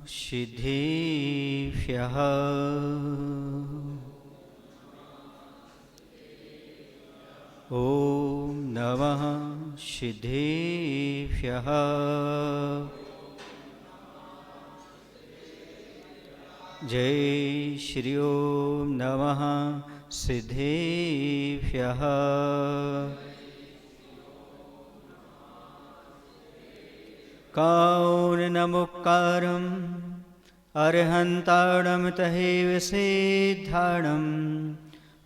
सिद्धेभ्यः ॐ नमः सिद्धेभ्यः जय श्री ओम नमः सिद्धेभ्यः कारुण्यमुपकारम् अर्हन्ताडं तहैव सिद्धाडम्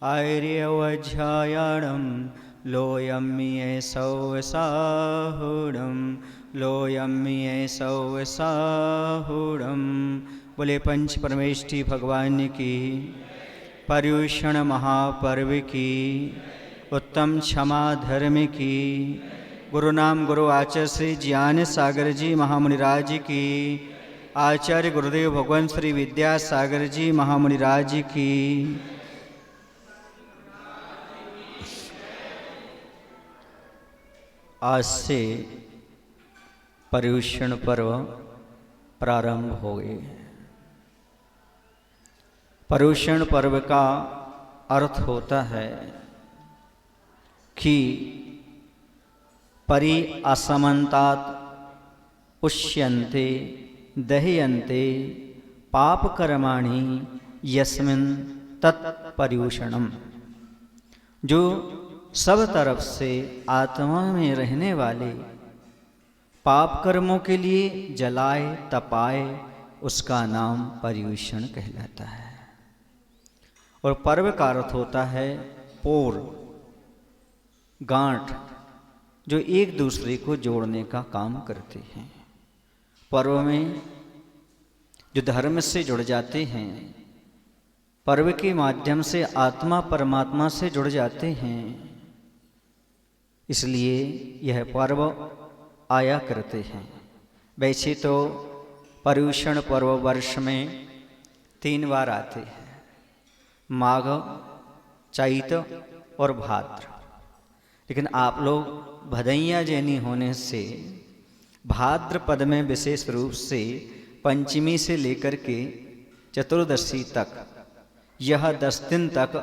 आर्यवज्झायाणं लोयम्यसौसाहुडं लोयम्यसौसाहुडं। बोले पंच परमेष्ठी भगवान की, पर्युषण महापर्व की, उत्तम क्षमा धर्म की, गुरु नाम गुरु आचार्य श्री ज्ञान सागर जी महामुनिराज की, आचार्य गुरुदेव भगवान श्री विद्यासागर जी महामुनिराज की। आज से पर्युषण पर्व प्रारंभ हो गए। पर्युषण पर्व का अर्थ होता है कि परि असमन्तात् पुष्यन्ते दह्यन्ते पाप कर्माणि यस्मिन् तत्पर्युषणम्। जो सब तरफ से आत्मा में रहने वाले पाप कर्मों के लिए जलाए तपाए, उसका नाम पर्युषण कहलाता है। और पर्व का अर्थ होता है पोर, गांठ, जो एक दूसरे को जोड़ने का काम करते हैं। पर्व में जो धर्म से जुड़ जाते हैं, पर्व के माध्यम से आत्मा परमात्मा से जुड़ जाते हैं, इसलिए यह पर्व आया करते हैं। वैसे तो पर्युषण पर्व वर्ष में 3 बार आते हैं, माघ, चैत और भाद्र। लेकिन आप लोग भदैया जैनी होने से भाद्रपद में विशेष रूप से पंचमी से लेकर के चतुर्दशी तक, यह 10 दिन तक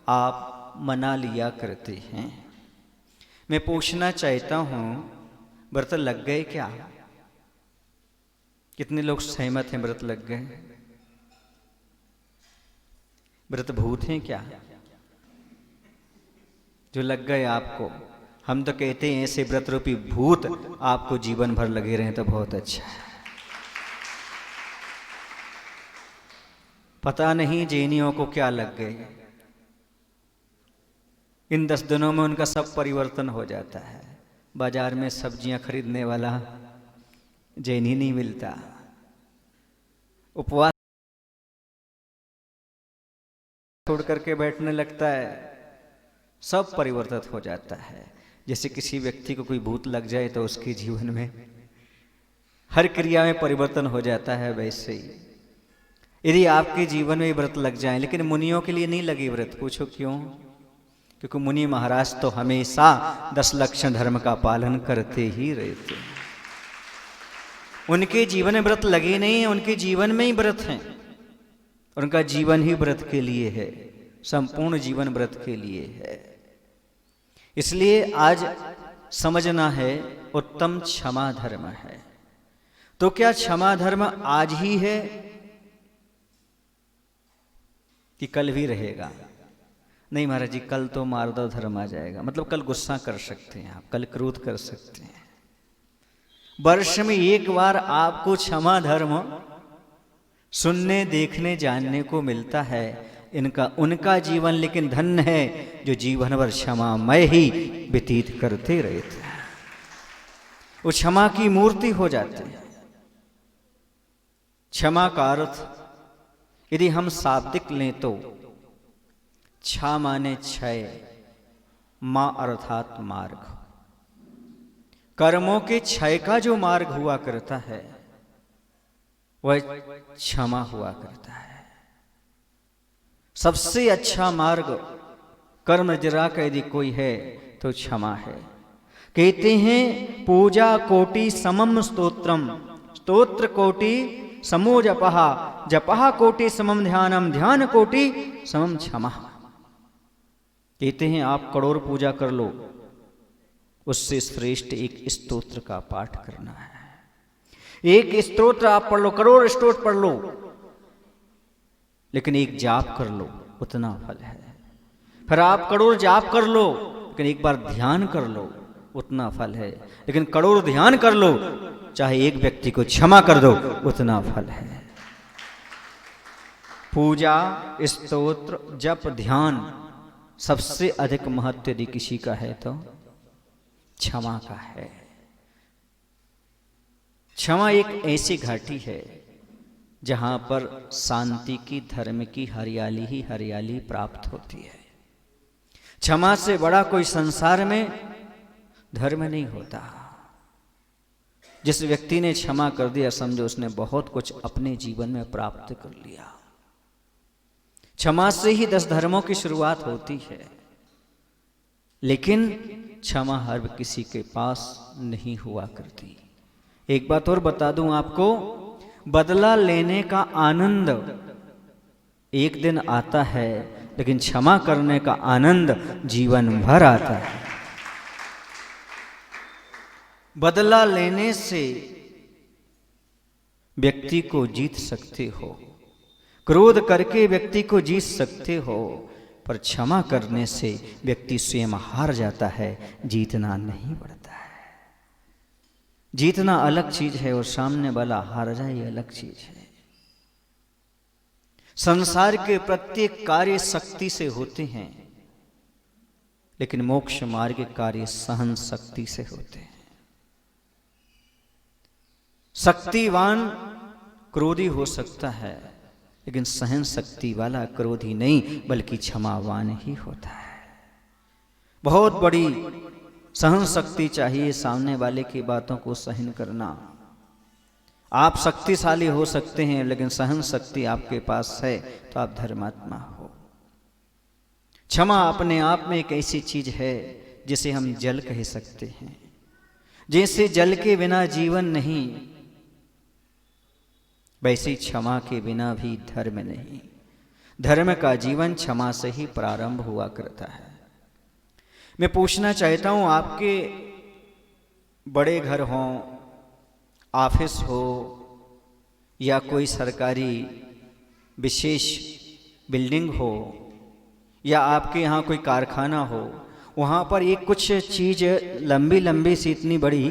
आप मना लिया करते हैं। मैं पूछना चाहता हूँ, व्रत लग गए क्या? कितने लोग सहमत हैं व्रत लग गए? व्रत भूत हैं क्या जो लग गए आपको? हम तो कहते हैं ऐसे व्रत रूपी भूत आपको जीवन भर लगे रहें तो बहुत अच्छा है। पता नहीं जैनियों को क्या लग गए, इन 10 दिनों में उनका सब परिवर्तन हो जाता है। बाजार में सब्जियां खरीदने वाला जैनी नहीं मिलता, उपवास छोड़ करके बैठने लगता है, सब परिवर्तित हो जाता है। जैसे किसी व्यक्ति को कोई भूत लग जाए तो उसके जीवन में हर क्रिया में परिवर्तन हो जाता है, वैसे ही यदि आपके जीवन में व्रत लग जाए। लेकिन मुनियों के लिए नहीं लगे व्रत, पूछो क्यों? क्योंकि मुनि महाराज तो हमेशा 10 लक्षण धर्म का पालन करते ही रहते हैं। उनके जीवन में व्रत लगे नहीं, उनके जीवन में ही व्रत हैं। उनका जीवन ही व्रत के लिए है, संपूर्ण जीवन व्रत के लिए है। इसलिए आज समझना है उत्तम क्षमा धर्म है। तो क्या क्षमा धर्म आज ही है कि कल भी रहेगा? नहीं महाराज जी, कल तो मारदव धर्म आ जाएगा। मतलब कल गुस्सा कर सकते हैं आप, कल क्रोध कर सकते हैं। वर्ष में एक बार आपको क्षमा धर्म सुनने देखने जानने को मिलता है। उनका जीवन लेकिन धन्य है जो जीवन भर क्षमामय ही व्यतीत करते रहते हैं। वो क्षमा की मूर्ति हो जाते हैं। क्षमा का अर्थ यदि हम शाब्दिक लें तो क्षा माने क्षय, मा अर्थात मार्ग। कर्मों के क्षय का जो मार्ग हुआ करता है वह क्षमा हुआ करता है। सबसे अच्छा मार्ग कर्म जरा का यदि कोई है तो क्षमा है। कहते हैं पूजा कोटि समम स्तोत्रम, स्तोत्र कोटि समो जपहा, जपहा कोटि समम ध्यानम, ध्यान कोटि समम क्षमा। कहते हैं आप करोड़ पूजा कर लो, उससे श्रेष्ठ एक स्तोत्र का पाठ करना है। एक स्तोत्र आप पढ़ लो, करोड़ स्तोत्र पढ़ लो, लेकिन एक जाप कर लो, उतना फल है। फिर आप करोड़ जाप कर लो, लेकिन एक बार ध्यान कर लो, उतना फल है। लेकिन करोड़ ध्यान कर लो, चाहे एक व्यक्ति को क्षमा कर दो, उतना फल है। पूजा, स्तोत्र, जप, ध्यान सबसे अधिक महत्व यदि किसी का है तो क्षमा का है। क्षमा एक ऐसी घाटी है जहां पर शांति की, धर्म की हरियाली ही हरियाली प्राप्त होती है। क्षमा से बड़ा कोई संसार में धर्म नहीं होता। जिस व्यक्ति ने क्षमा कर दिया, समझो उसने बहुत कुछ अपने जीवन में प्राप्त कर लिया। क्षमा से ही 10 धर्मों की शुरुआत होती है, लेकिन क्षमा हर किसी के पास नहीं हुआ करती। एक बात और बता दूं आपको, बदला लेने का आनंद एक दिन आता है, लेकिन क्षमा करने का आनंद जीवन भर आता है। बदला लेने से व्यक्ति को जीत सकते हो, क्रोध करके व्यक्ति को जीत सकते हो, पर क्षमा करने से व्यक्ति स्वयं हार जाता है, जीतना नहीं पड़ता है। जीतना अलग चीज है और सामने वाला हार जाए ये अलग चीज है। संसार के प्रत्येक कार्य शक्ति से होते हैं, लेकिन मोक्ष मार्ग के कार्य सहन शक्ति से होते हैं। शक्तिवान क्रोधी हो सकता है, लेकिन सहन शक्ति वाला क्रोधी नहीं बल्कि क्षमावान ही होता है। बहुत बड़ी सहन शक्ति चाहिए सामने वाले की बातों को सहन करना। आप शक्तिशाली हो सकते हैं, लेकिन सहन शक्ति आपके पास है तो आप धर्मात्मा हो। क्षमा अपने आप में एक ऐसी चीज है जिसे हम जल कह सकते हैं। जैसे जल के बिना जीवन नहीं, वैसे क्षमा के बिना भी धर्म नहीं। धर्म का जीवन क्षमा से ही प्रारंभ हुआ करता है। मैं पूछना चाहता हूं, आपके बड़े घर हों, ऑफिस हो या कोई सरकारी विशेष बिल्डिंग हो, या आपके यहाँ कोई कारखाना हो, वहाँ पर एक कुछ चीज लंबी लंबी सी, इतनी बड़ी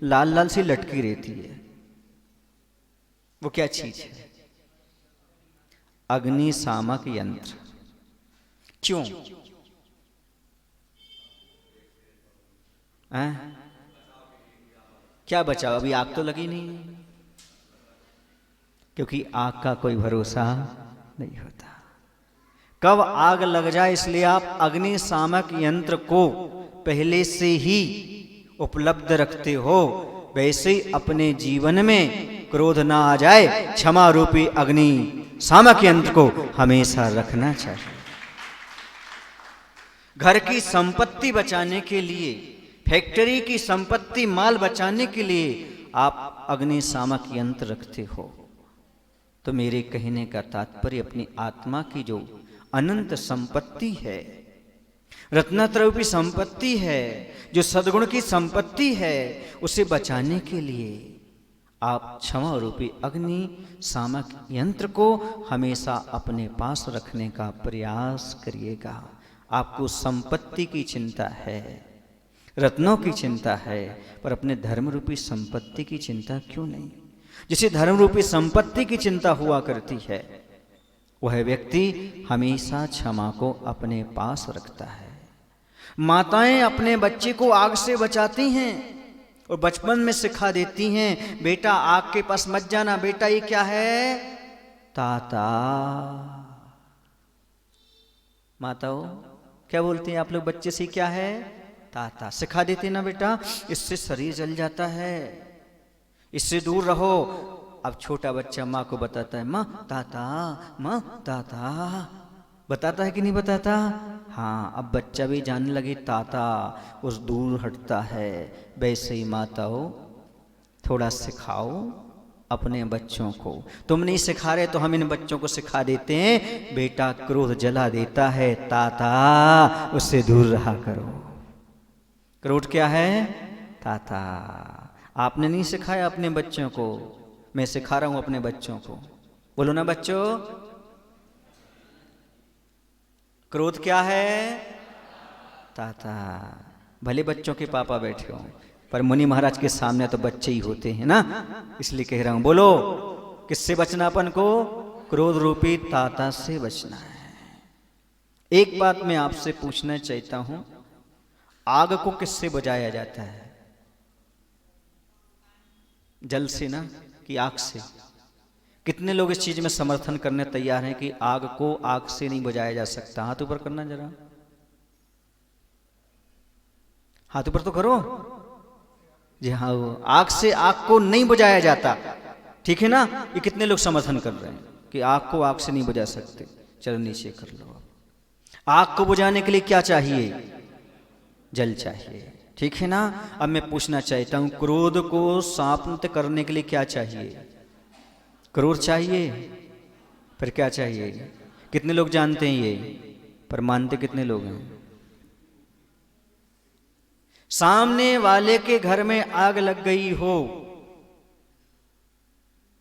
लाल लाल सी लटकी रहती है। वो क्या चीज है? अग्निशामक यंत्र। क्यों? क्या बचाओ? अभी आग तो लगी नहीं, क्योंकि आग का कोई भरोसा नहीं होता, कब आग लग जाए। इसलिए आप अग्निशामक यंत्र को पहले से ही उपलब्ध रखते हो। वैसे ही अपने जीवन में क्रोध ना आ जाए, क्षमा रूपी अग्नि शामक यंत्र को हमेशा रखना चाहिए। घर की संपत्ति बचाने के लिए, फैक्ट्री की संपत्ति माल बचाने के लिए आप अग्निशामक यंत्र रखते हो। तो मेरे कहने का तात्पर्य अपनी आत्मा की जो अनंत संपत्ति है, रत्नत्रय रूपी संपत्ति है, जो सद्गुण की संपत्ति है, उसे बचाने के लिए आप क्षमा रूपी अग्नि शामक यंत्र को हमेशा अपने पास रखने का प्रयास करिएगा। आपको संपत्ति की चिंता है, रत्नों की चिंता है, पर अपने धर्म रूपी संपत्ति की चिंता क्यों नहीं? जिसे धर्म रूपी संपत्ति की चिंता हुआ करती है, वह व्यक्ति हमेशा क्षमा को अपने पास रखता है। माताएं अपने बच्चे को आग से बचाती हैं और बचपन में सिखा देती हैं, बेटा आग के पास मत जाना, बेटा ये क्या है? ताता। माताओं क्या बोलती हैं आप लोग बच्चे से? क्या है? ताता। सिखा देते ना बेटा, इससे शरीर जल जाता है, इससे दूर रहो। अब छोटा बच्चा माँ को बताता है, माँ ताता, माँ ताता। बताता है कि नहीं बताता? हाँ, अब बच्चा भी जानने लगे ताता, उस दूर हटता है। वैसे ही माताओं थोड़ा सिखाओ, अपने बच्चों को। तुम नहीं सिखा रहे तो हम इन बच्चों को सिखा देते हैं। बेटा क्रोध जला देता है, ताता उससे दूर रहा करो। क्रोध क्या है? ताता। आपने नहीं सिखाया अपने बच्चों को, मैं सिखा रहा हूं अपने बच्चों को। बोलो ना बच्चों, क्रोध क्या है? ताता। भले बच्चों के पापा बैठे हों, पर मुनि महाराज के सामने तो बच्चे ही होते हैं ना, इसलिए कह रहा हूं। बोलो, किससे बचना अपन को? क्रोध रूपी ताता से बचना है। एक बात मैं आपसे पूछना चाहता हूं, आग को किससे बुझाया जाता है? जल से ना, कि आग से? कितने लोग इस चीज में समर्थन करने तैयार हैं कि आग को आग से नहीं बुझाया जा सकता? हाथ ऊपर करना जरा, हाथ ऊपर तो करो। जी हाँ, आग से आग को नहीं बुझाया जाता, ठीक है ना? ये कितने लोग समर्थन कर रहे हैं कि आग को आग से नहीं बुझा सकते? चलो नीचे कर लो। आग को बुझाने के लिए क्या चाहिए? जल चाहिए, ठीक है ना? अब मैं पूछना चाहता हूं, क्रोध को शांत करने के लिए क्या चाहिए? क्रोध चाहिए, फिर क्या चाहिए? कितने लोग जानते हैं ये, पर मानते कितने लोग हैं? सामने वाले के घर में आग लग गई हो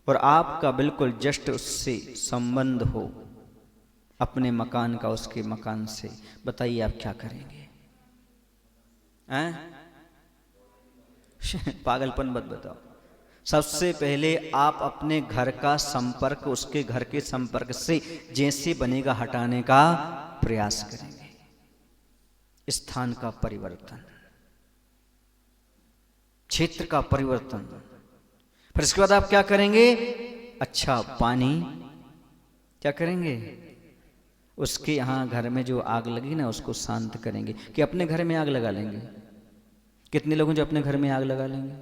और आपका बिल्कुल जस्ट उससे संबंध हो, अपने मकान का उसके मकान से, बताइए आप क्या करेंगे? पागलपन मत बताओ। सबसे पहले आप अपने घर का संपर्क उसके घर के संपर्क से जैसे बनेगा हटाने का प्रयास करेंगे। स्थान का परिवर्तन, क्षेत्र का परिवर्तन। फिर इसके बाद आप क्या करेंगे? अच्छा, पानी क्या करेंगे? उसके यहां घर में जो आग लगी ना, उसको शांत करेंगे। कि अपने घर में आग लगा लेंगे? कितने लोग हैं जो अपने घर में आग लगा लेंगे?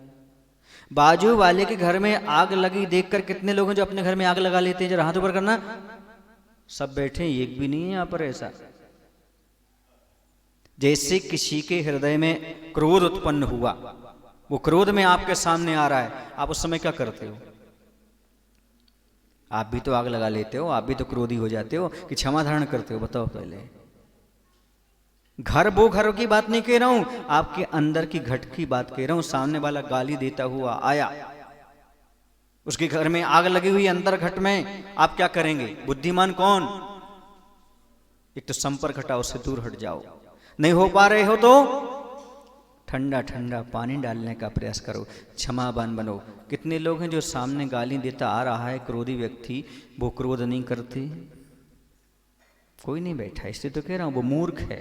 बाजू वाले के घर में आग लगी देखकर कितने लोग हैं जो अपने घर में आग लगा लेते हैं? जरा हाथ ऊपर करना। सब बैठे, एक भी नहीं है यहां पर ऐसा। जैसे किसी के हृदय में क्रोध उत्पन्न हुआ, वो क्रोध में आपके सामने आ रहा है, आप उस समय क्या करते हो? आप भी तो आग लगा लेते हो, आप भी तो क्रोधी हो जाते हो, कि क्षमा धारण करते हो? बताओ पहले। घर वो घर की बात नहीं कह रहा हूं, आपके अंदर की घट की बात कह रहा हूं। सामने वाला गाली देता हुआ आया, उसके घर में आग लगी हुई अंदर घट में, आप क्या करेंगे? बुद्धिमान कौन? एक तो संपर्क हटाओ, उससे दूर हट जाओ। नहीं हो पा रहे हो तो ठंडा ठंडा पानी डालने का प्रयास करो, क्षमावान बनो। कितने लोग हैं जो सामने गाली देता आ रहा है क्रोधी व्यक्ति, वो क्रोध नहीं करते? कोई नहीं बैठा, इसलिए तो कह रहा हूं वो मूर्ख है।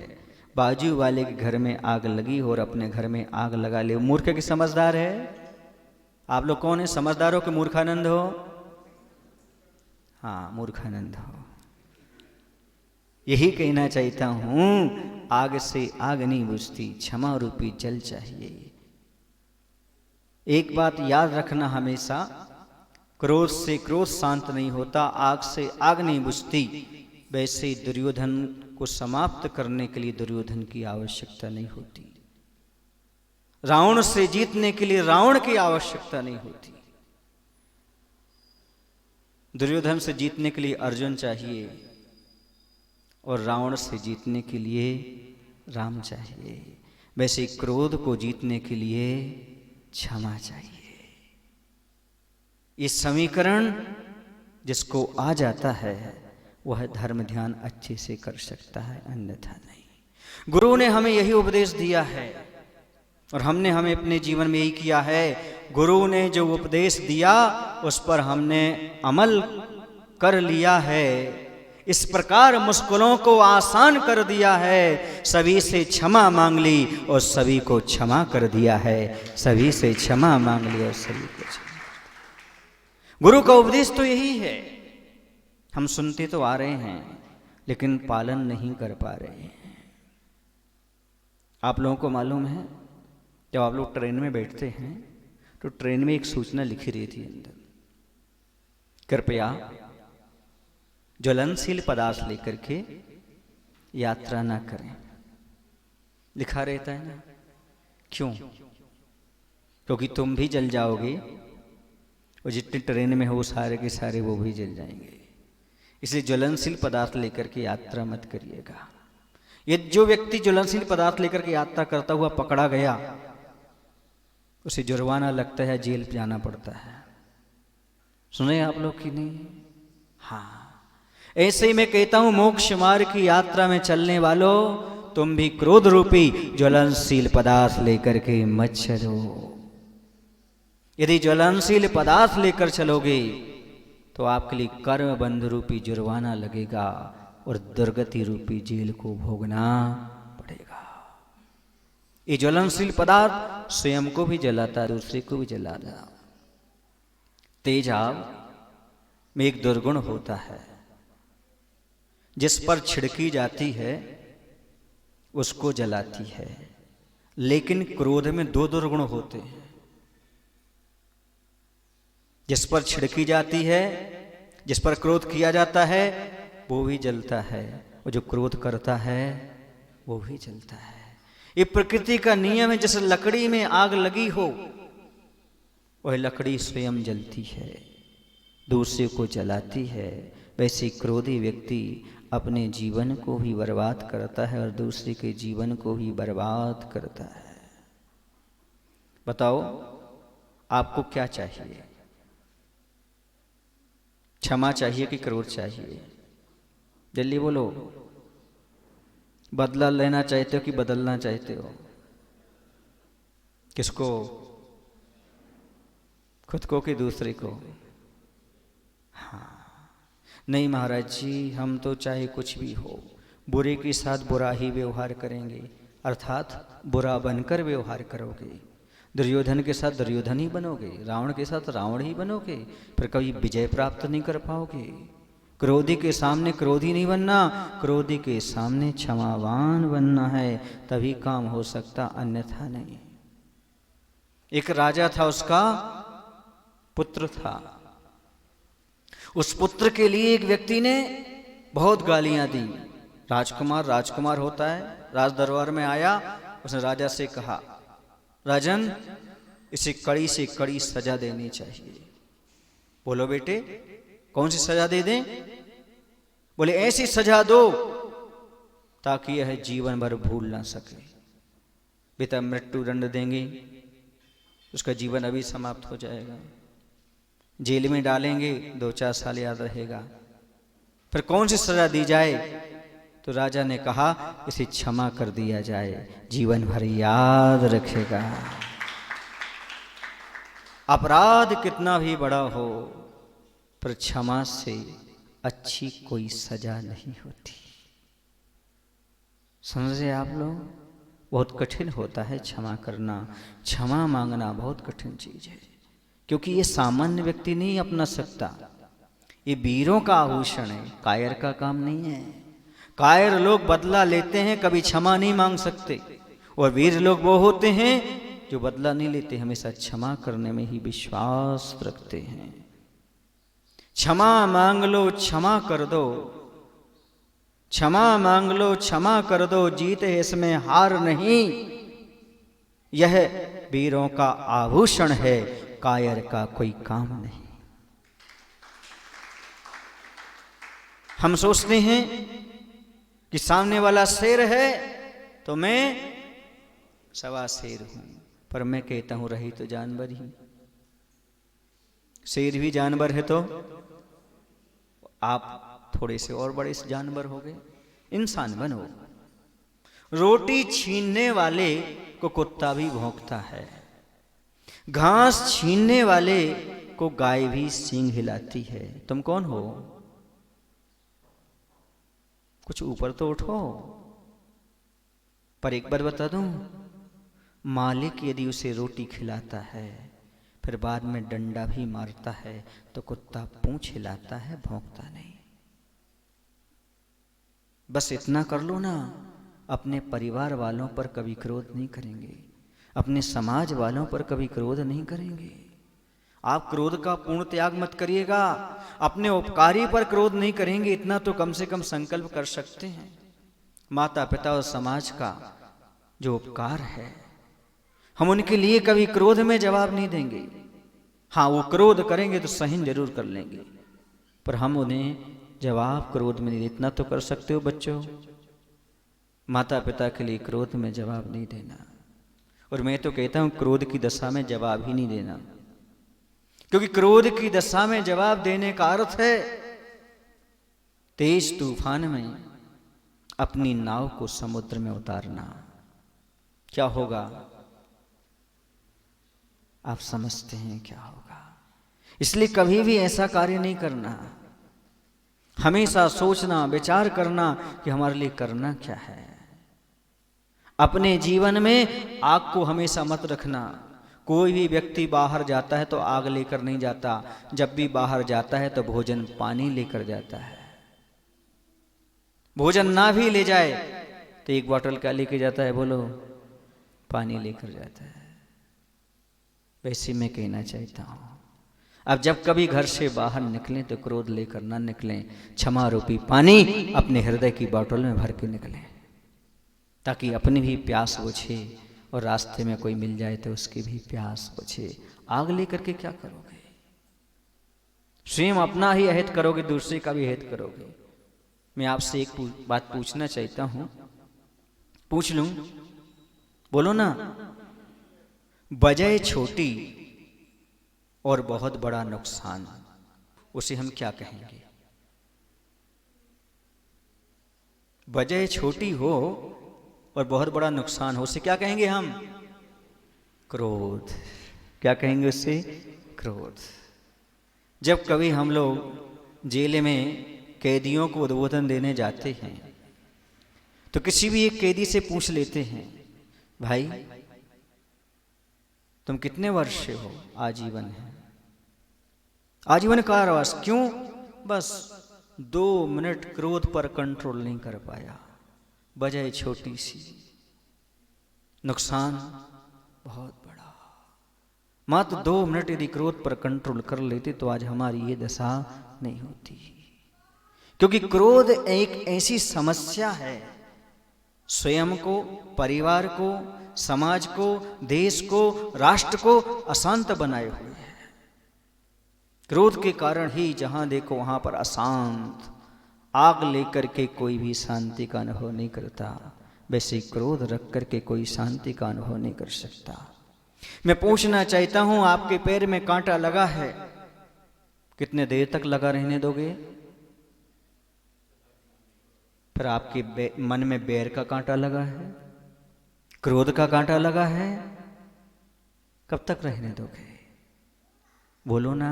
बाजू वाले के घर में आग लगी हो और अपने घर में आग लगा ले, मूर्ख की समझदार है? आप लोग कौन है, समझदार हो कि मूर्खानंद हो? हाँ, मूर्खानंद हो। यही कहना चाहता हूं, आग से आग नहीं बुझती, क्षमा रूपी जल चाहिए। एक बात याद रखना हमेशा, क्रोध से क्रोध शांत नहीं होता, आग से आग नहीं बुझती। वैसे दुर्योधन को समाप्त करने के लिए दुर्योधन की आवश्यकता नहीं होती, रावण से जीतने के लिए रावण की आवश्यकता नहीं होती। दुर्योधन से जीतने के लिए अर्जुन चाहिए और रावण से जीतने के लिए राम चाहिए। वैसे क्रोध को जीतने के लिए क्षमा चाहिए। ये समीकरण जिसको आ जाता है वह धर्म ध्यान अच्छे से कर सकता है, अन्यथा नहीं। गुरु ने हमें यही उपदेश दिया है और हमने हमें अपने जीवन में यही किया है। गुरु ने जो उपदेश दिया उस पर हमने अमल कर लिया है। इस प्रकार मुश्किलों को आसान कर दिया है। सभी से क्षमा मांग ली और सभी को क्षमा कर दिया है। सभी से क्षमा मांग ली और सभी को क्षमा। गुरु का उपदेश तो यही है। हम सुनते तो आ रहे हैं लेकिन पालन नहीं कर पा रहे हैं। आप लोगों को मालूम है, जब आप लोग ट्रेन में बैठते हैं तो ट्रेन में एक सूचना लिखी रहती है अंदर, कृपया ज्वलनशील पदार्थ लेकर के यात्रा ना करें। लिखा रहता है ना। क्यों? क्योंकि तुम भी जल जाओगे और जितने ट्रेन में हो सारे के सारे वो भी जल जाएंगे। इसलिए ज्वलनशील पदार्थ लेकर के यात्रा मत करिएगा। ये जो व्यक्ति ज्वलनशील पदार्थ लेकर के यात्रा करता हुआ पकड़ा गया, उसे जुर्माना लगता है, जेल जाना पड़ता है। सुने आप लोग कि नहीं? हाँ, ऐसे ही मैं कहता हूं, मोक्ष मार्ग की यात्रा में चलने वालों, तुम भी क्रोध रूपी ज्वलनशील पदार्थ लेकर के मत चलो। यदि ज्वलनशील पदार्थ लेकर चलोगे तो आपके लिए कर्म बंध रूपी जुर्माना लगेगा और दुर्गति रूपी जेल को भोगना पड़ेगा। ये ज्वलनशील पदार्थ स्वयं को भी जलाता है, दूसरे को भी जलाता। तेजाब में एक दुर्गुण होता है, जिस पर छिड़की जाती है उसको जलाती है। लेकिन क्रोध में दो दुर्गुण होते हैं। जिस पर छिड़की जाती है, जिस पर क्रोध किया जाता है, वो भी जलता है, और जो क्रोध करता है वो भी जलता है। ये प्रकृति का नियम है। जैसे लकड़ी में आग लगी हो, वह लकड़ी स्वयं जलती है, दूसरे को जलाती है। वैसे क्रोधी व्यक्ति अपने जीवन को भी बर्बाद करता है और दूसरे के जीवन को भी बर्बाद करता है। बताओ आपको क्या चाहिए? क्षमा चाहिए कि क्रोध चाहिए? जल्दी बोलो। बदला लेना चाहते हो कि बदलना चाहते हो? किसको? खुद को कि दूसरे को? हाँ, नहीं महाराज जी, हम तो चाहे कुछ भी हो, बुरे के साथ बुरा ही व्यवहार करेंगे, अर्थात बुरा बनकर व्यवहार करोगे। दुर्योधन के साथ दुर्योधन ही बनोगे, रावण के साथ रावण ही बनोगे, फिर कभी विजय प्राप्त नहीं कर पाओगे। क्रोधी के सामने क्रोधी नहीं बनना, क्रोधी के सामने क्षमावान बनना है, तभी काम हो सकता, अन्यथा नहीं। एक राजा था, उसका पुत्र था। उस पुत्र के लिए एक व्यक्ति ने बहुत गालियां दी। राजकुमार राजकुमार होता है, राज दरबार में आया, उसने राजा से कहा, राजन, इसे कड़ी से कड़ी सजा देनी चाहिए। बोलो बेटे, कौन सी सजा दे दें? बोले ऐसी सजा दो ताकि यह जीवन भर भूल ना सके। बेटा मृत्यु दंड देंगे, उसका जीवन अभी समाप्त हो जाएगा। जेल में डालेंगे, 2-4 साल याद रहेगा। फिर कौन सी सजा दी जाए? तो राजा ने कहा, इसे क्षमा कर दिया जाए, जीवन भर याद रखेगा। अपराध कितना भी बड़ा हो, पर क्षमा से अच्छी कोई सजा नहीं होती। समझे आप लोग? बहुत कठिन होता है क्षमा करना, क्षमा मांगना बहुत कठिन चीज है, क्योंकि ये सामान्य व्यक्ति नहीं अपना सकता। ये वीरों का आभूषण है, कायर का काम नहीं है। कायर लोग बदला लेते हैं, कभी क्षमा नहीं मांग सकते, और वीर लोग वो होते हैं जो बदला नहीं लेते, हमेशा क्षमा करने में ही विश्वास रखते हैं। क्षमा मांग लो, क्षमा कर दो, क्षमा मांग लो, क्षमा कर दो, जीत है इसमें हार नहीं। यह वीरों का आभूषण है, कायर का कोई काम नहीं। हम सोचते हैं कि सामने वाला शेर है तो मैं सवा शेर हूं, पर मैं कहता हूं रही तो जानवर ही। शेर भी जानवर है तो आप थोड़े से और बड़े जानवर हो गए, इंसान बनो। रोटी छीनने वाले को कुत्ता भी भौंकता है, घास छीनने वाले को गाय भी सींग हिलाती है। तुम कौन हो? कुछ ऊपर तो उठो। पर एक बार बता दूं, मालिक यदि उसे रोटी खिलाता है, फिर बाद में डंडा भी मारता है, तो कुत्ता पूंछ हिलाता है, भौंकता नहीं। बस इतना कर लो ना, अपने परिवार वालों पर कभी क्रोध नहीं करेंगे, अपने समाज वालों पर कभी क्रोध नहीं करेंगे। आप क्रोध का पूर्ण त्याग मत करिएगा, अपने उपकारी पर क्रोध नहीं करेंगे, इतना तो कम से कम संकल्प कर सकते हैं। माता पिता और समाज का जो उपकार है, हम उनके लिए कभी क्रोध में जवाब नहीं देंगे। हाँ, वो क्रोध करेंगे तो सहन जरूर कर लेंगे, पर हम उन्हें जवाब क्रोध में नहीं। इतना तो कर सकते हो बच्चों, माता पिता के लिए क्रोध में जवाब नहीं देना। और मैं तो कहता हूं क्रोध की दशा में जवाब ही नहीं देना, क्योंकि क्रोध की दशा में जवाब देने का अर्थ है तेज तूफान में अपनी नाव को समुद्र में उतारना। क्या होगा आप समझते हैं क्या होगा? इसलिए कभी भी ऐसा कार्य नहीं करना, हमेशा सोचना विचार करना कि हमारे लिए करना क्या है। अपने जीवन में आग को हमेशा मत रखना। कोई भी व्यक्ति बाहर जाता है तो आग लेकर नहीं जाता, जब भी बाहर जाता है तो भोजन पानी लेकर जाता है। भोजन ना भी ले जाए तो एक बोतल क्या लेके जाता है बोलो? पानी लेकर जाता है। वैसे मैं कहना चाहता हूं, अब जब कभी घर से बाहर निकलें तो क्रोध लेकर ना निकलें, क्षमा रूपी पानी अपने हृदय की बोतल में भर के निकलें, ताकि अपनी भी प्यास बुझे और रास्ते में कोई मिल जाए तो उसकी भी प्यास बुझे। आग लेकर के क्या करोगे? स्वयं अपना ही अहित करोगे, दूसरे का भी अहित करोगे। मैं आपसे एक बात पूछना चाहता हूं, पूछ लूं? बोलो ना। वजह छोटी और बहुत बड़ा नुकसान, उसे हम क्या कहेंगे? वजह छोटी हो और बहुत बड़ा नुकसान हो, उसे क्या कहेंगे हम? क्रोध। क्या कहेंगे उससे? क्रोध। जब कभी हम लोग जेल में कैदियों को उद्बोधन देने जाते हैं तो किसी भी एक कैदी से पूछ लेते हैं, भाई तुम कितने वर्ष से हो? आजीवन है। आजीवन कारावास। क्यों? बस 2 मिनट क्रोध पर कंट्रोल नहीं कर पाया। वजह छोटी सी, नुकसान बहुत बड़ा। मात्र 2 मिनट यदि क्रोध पर कंट्रोल कर लेते तो आज हमारी ये दशा नहीं होती। क्योंकि क्रोध एक ऐसी समस्या है, स्वयं को, परिवार को, समाज को, देश को, राष्ट्र को अशांत बनाए हुए है। क्रोध के कारण ही जहां देखो वहां पर अशांत। आग लेकर के कोई भी शांति का अनुभव नहीं करता, वैसे क्रोध रख करके कोई शांति का अनुभव नहीं कर सकता। मैं पूछना चाहता हूं, आपके पैर में कांटा लगा है, कितने देर तक लगा रहने दोगे? फिर आपके मन में बैर का कांटा लगा है, क्रोध का कांटा लगा है, कब तक रहने दोगे? बोलो ना।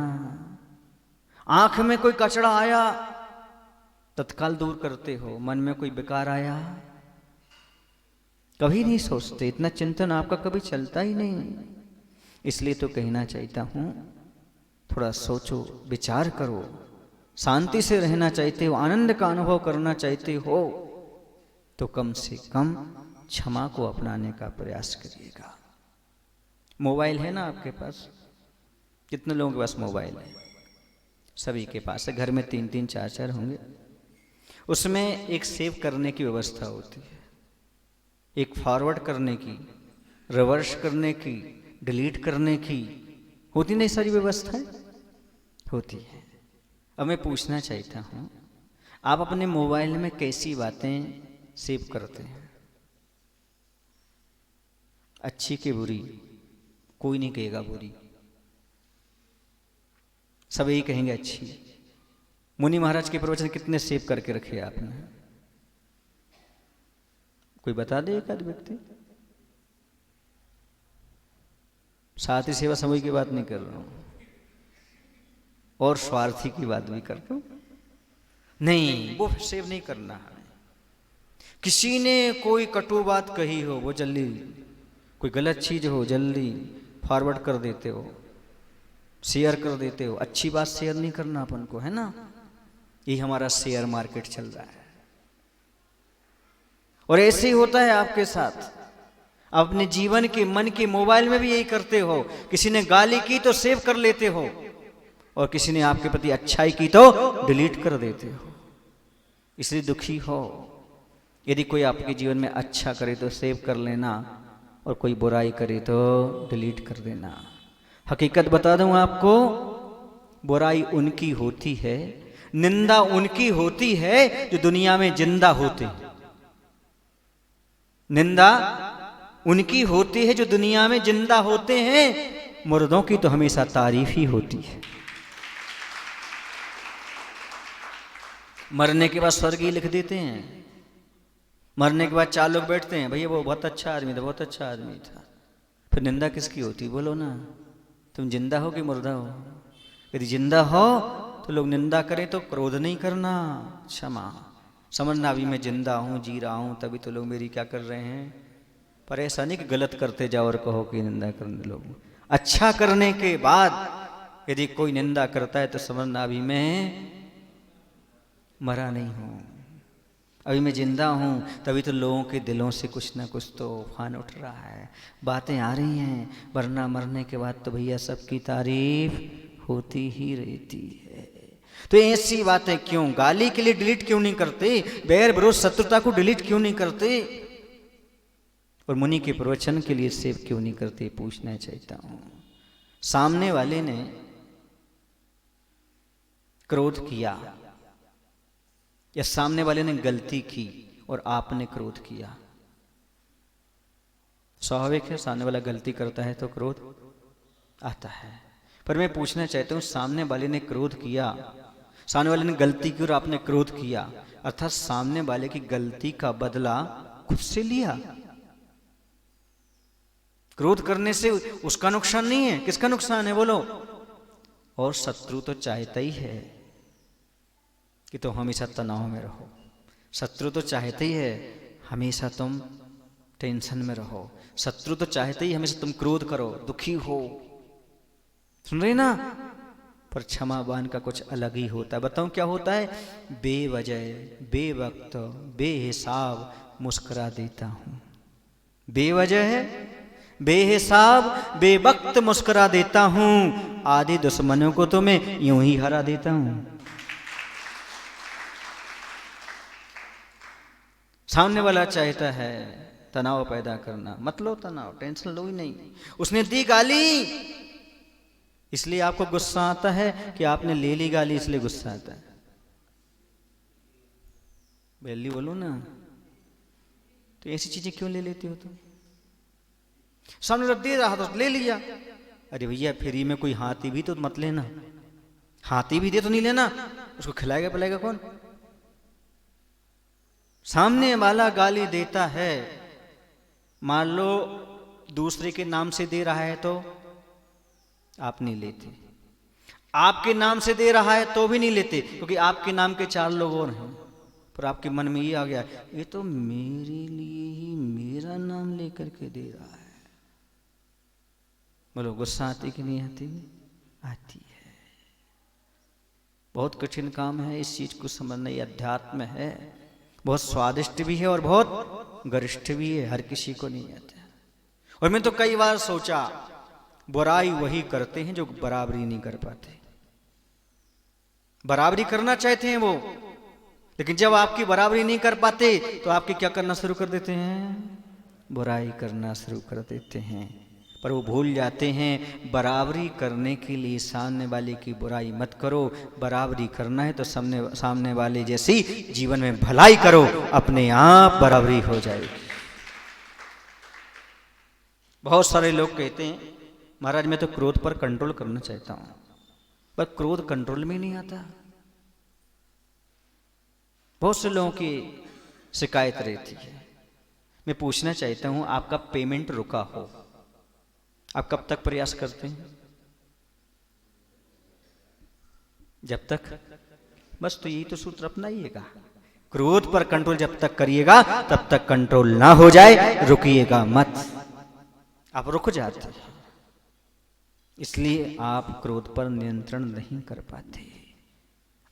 आंख में कोई कचड़ा आया तत्काल दूर करते हो, मन में कोई विकार आया कभी नहीं सोचते, इतना चिंतन आपका कभी चलता ही नहीं। इसलिए तो कहना चाहता हूं, थोड़ा सोचो, विचार करो। शांति से रहना चाहते हो, आनंद का अनुभव करना चाहते हो तो कम से कम क्षमा को अपनाने का प्रयास करिएगा। मोबाइल है ना आपके पास? कितने लोगों के पास मोबाइल है? सभी के पास है। घर में 3-3 4-4 होंगे। उसमें एक सेव करने की व्यवस्था होती है, एक फॉरवर्ड करने की, रिवर्स करने की, डिलीट करने की होती नहीं, सारी व्यवस्थाएं होती है। अब मैं पूछना चाहता हूं, आप अपने मोबाइल में कैसी बातें सेव करते हैं? अच्छी की बुरी? कोई नहीं कहेगा बुरी, सब यही कहेंगे अच्छी। मुनि महाराज के प्रवचन कितने सेव करके रखे आपने? कोई बता दे एक आध व्यक्ति। साथी सेवा समूह की बात नहीं कर रहा हूं, और स्वार्थी की बात भी कर रहा हूं। नहीं, वो सेव नहीं करना है। किसी ने कोई कटु बात कही हो, वो जल्दी, कोई गलत चीज हो जल्दी फॉरवर्ड कर देते हो, शेयर कर देते हो। अच्छी बात शेयर नहीं करना अपन को, है ना? ये हमारा शेयर मार्केट चल रहा है। और ऐसे ही होता है आपके साथ। अपने जीवन के, मन के, मोबाइल में भी यही करते हो। किसी ने गाली की तो सेव कर लेते हो, और किसी ने आपके प्रति अच्छाई की तो डिलीट कर देते हो। इसलिए दुखी हो। यदि कोई आपके जीवन में अच्छा करे तो सेव कर लेना, और कोई बुराई करे तो डिलीट कर देना। हकीकत बता दूं आपको, बुराई उनकी होती है, निंदा उनकी होती है जो दुनिया में जिंदा होते हैं। निंदा उनकी होती है जो दुनिया में जिंदा होते हैं, मुर्दों की तो हमेशा तारीफ ही होती है। मरने के बाद स्वर्ग ही लिख देते हैं। मरने के बाद 4 लोग बैठते हैं, भैया वो बहुत अच्छा आदमी था, बहुत अच्छा आदमी था। फिर निंदा किसकी होती? बोलो ना, तुम जिंदा हो कि मुर्दा हो? यदि जिंदा हो तो लोग निंदा करें तो क्रोध नहीं करना, क्षमा समझना, अभी मैं जिंदा हूं, जी रहा हूं, तभी तो लोग मेरी क्या कर रहे हैं। पर ऐसा नहीं कि गलत करते जाओ और कहो कि निंदा करने लोग। अच्छा करने के बाद यदि कोई निंदा करता है तो समझना अभी मैं मरा नहीं हूं, अभी मैं जिंदा हूं, तभी तो लोगों के दिलों से कुछ ना कुछ तो उफान उठ रहा है, बातें आ रही हैं। वरना मरने के बाद तो भैया सबकी तारीफ होती ही रहती है। तो ऐसी बातें क्यों? गाली के लिए डिलीट क्यों नहीं करते? बैर विरोध शत्रुता को डिलीट क्यों नहीं करते? और मुनि के प्रवचन के लिए सेव क्यों नहीं करते? पूछना चाहता हूं। सामने वाले ने क्रोध किया या सामने वाले ने गलती की और आपने क्रोध किया, स्वाभाविक है, सामने वाला गलती करता है तो क्रोध आता है। पर मैं पूछना चाहता हूं, सामने वाले ने क्रोध किया, सामने वाले ने गलती की और आपने क्रोध किया, अर्थात सामने वाले की गलती का बदला खुद से लिया। क्रोध करने से उसका नुकसान नहीं है, किसका नुकसान है बोलो? और शत्रु तो चाहता ही है कि तुम हमेशा तनाव में रहो, शत्रु तो चाहते ही है हमेशा तुम टेंशन में रहो, शत्रु तो चाहते ही हमेशा तुम क्रोध करो, दुखी हो। सुन रहे ना? पर क्षमावान का कुछ अलग ही होता है। बताऊं क्या होता है? बेवजह, बेवक्त, बेहिसाब मुस्कुरा देता हूं। बेवजह है, बेहिसाब, बेवक्त मुस्कुरा देता हूं। आधे दुश्मनों को तो मैं यूं ही हरा देता हूं। सामने वाला चाहता है तनाव पैदा करना, मत लो तनाव, टेंशन लो ही नहीं। उसने दी गाली इसलिए आपको गुस्सा आता है कि आपने ले ली गाली इसलिए गुस्सा आता है? बेली बोलो ना, तो ऐसी चीजें क्यों ले लेती हो तुम? सामने वाला दे रहा तो ले लिया। अरे भैया फ्री में कोई हाथी भी तो मत लेना, हाथी भी दे तो नहीं लेना, उसको खिलाएगा पिलाएगा कौन? सामने वाला गाली देता है, मान लो दूसरे के नाम से दे रहा है तो आप नहीं लेते, आपके नाम से दे रहा है तो भी नहीं लेते, क्योंकि आपके नाम के 4 लोग और हैं। पर आपके मन में ये आ गया, ये तो मेरे लिए ही मेरा नाम लेकर के दे रहा है। बोलो गुस्सा आती कि नहीं आती? आती है। बहुत कठिन काम है इस चीज को समझना। ये अध्यात्म है, बहुत स्वादिष्ट भी है और बहुत गरिष्ठ भी है, हर किसी को नहीं आता। और मैं तो कई बार सोचा, बुराई वही करते हैं जो बराबरी नहीं कर पाते। बराबरी करना चाहते हैं वो, लेकिन जब आपकी बराबरी नहीं कर पाते तो आपके क्या करना शुरू कर देते हैं? बुराई करना शुरू कर देते हैं। पर वो भूल जाते हैं, बराबरी करने के लिए सामने वाले की बुराई मत करो, बराबरी करना है तो सामने वाले जैसी जीवन में भलाई करो, अपने आप बराबरी हो जाएगी। बहुत सारे लोग कहते हैं महाराज मैं तो क्रोध पर कंट्रोल करना चाहता हूं, पर क्रोध कंट्रोल में नहीं आता। बहुत से लोगों की शिकायत रहती है। मैं पूछना चाहता हूं, आपका पेमेंट रुका हो, आप कब तक प्रयास करते हैं? जब तक, बस तो यही तो सूत्र अपनाइएगा। क्रोध पर कंट्रोल जब तक करिएगा तब तक कंट्रोल ना हो जाए, रुकिएगा मत। आप रुक जाते हैं, इसलिए आप क्रोध पर नियंत्रण नहीं कर पाते।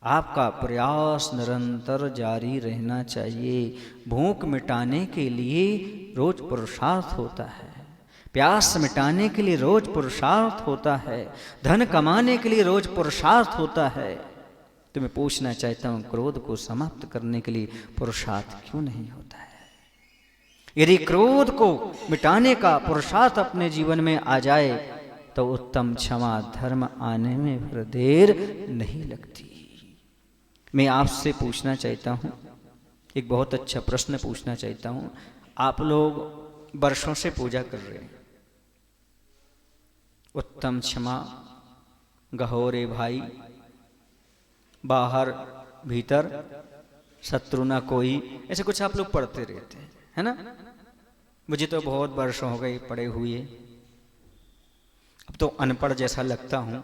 आपका प्रयास निरंतर जारी रहना चाहिए। भूख मिटाने के लिए रोज पुरुषार्थ होता है, प्यास मिटाने के लिए रोज पुरुषार्थ होता है, धन कमाने के लिए रोज पुरुषार्थ होता है। तो मैं पूछना चाहता हूं, क्रोध को समाप्त करने के लिए पुरुषार्थ क्यों नहीं होता है? यदि क्रोध को मिटाने का पुरुषार्थ अपने जीवन में आ जाए तो उत्तम क्षमा धर्म आने में फिर देर नहीं लगती। मैं आपसे पूछना चाहता हूँ, एक बहुत अच्छा प्रश्न पूछना चाहता हूँ। आप लोग वर्षों से पूजा कर रहे हैं, उत्तम क्षमा, गहोरे भाई, बाहर भीतर शत्रु ना कोई, ऐसे कुछ आप लोग पढ़ते रहते हैं, है ना। मुझे तो बहुत वर्ष हो गए पढ़े हुए, अब तो अनपढ़ जैसा लगता हूं,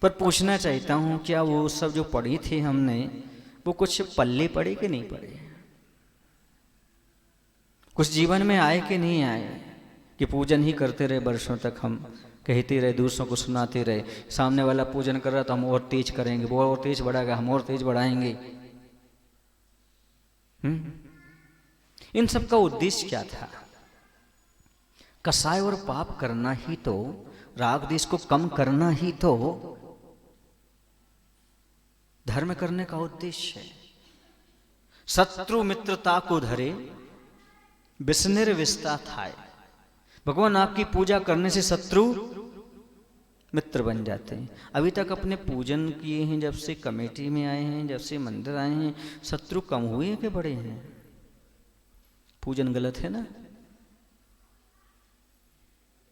पर पूछना चाहता हूं क्या वो सब जो पढ़ी थी हमने वो कुछ पल्ले पड़े कि नहीं पड़े, कुछ जीवन में आए कि नहीं आए, कि पूजन ही करते रहे वर्षों तक, हम कहते रहे, दूसरों को सुनाते रहे, सामने वाला पूजन कर रहा तो हम और तेज करेंगे, वो और तेज बढ़ाएगा, हम और तेज बढ़ाएंगे। इन सब का उद्देश्य क्या था? कसाय और पाप करना ही तो, राग द्वेष को कम करना ही तो धर्म करने का उद्देश्य है। शत्रु मित्रता को धरे विस्निर विस्ता थाए। भगवान आपकी पूजा करने से शत्रु मित्र बन जाते हैं। अभी तक अपने पूजन किए हैं, जब से कमेटी में आए हैं, जब से मंदिर आए हैं, शत्रु कम हुए हैं कि बड़े हैं? पूजन गलत है ना,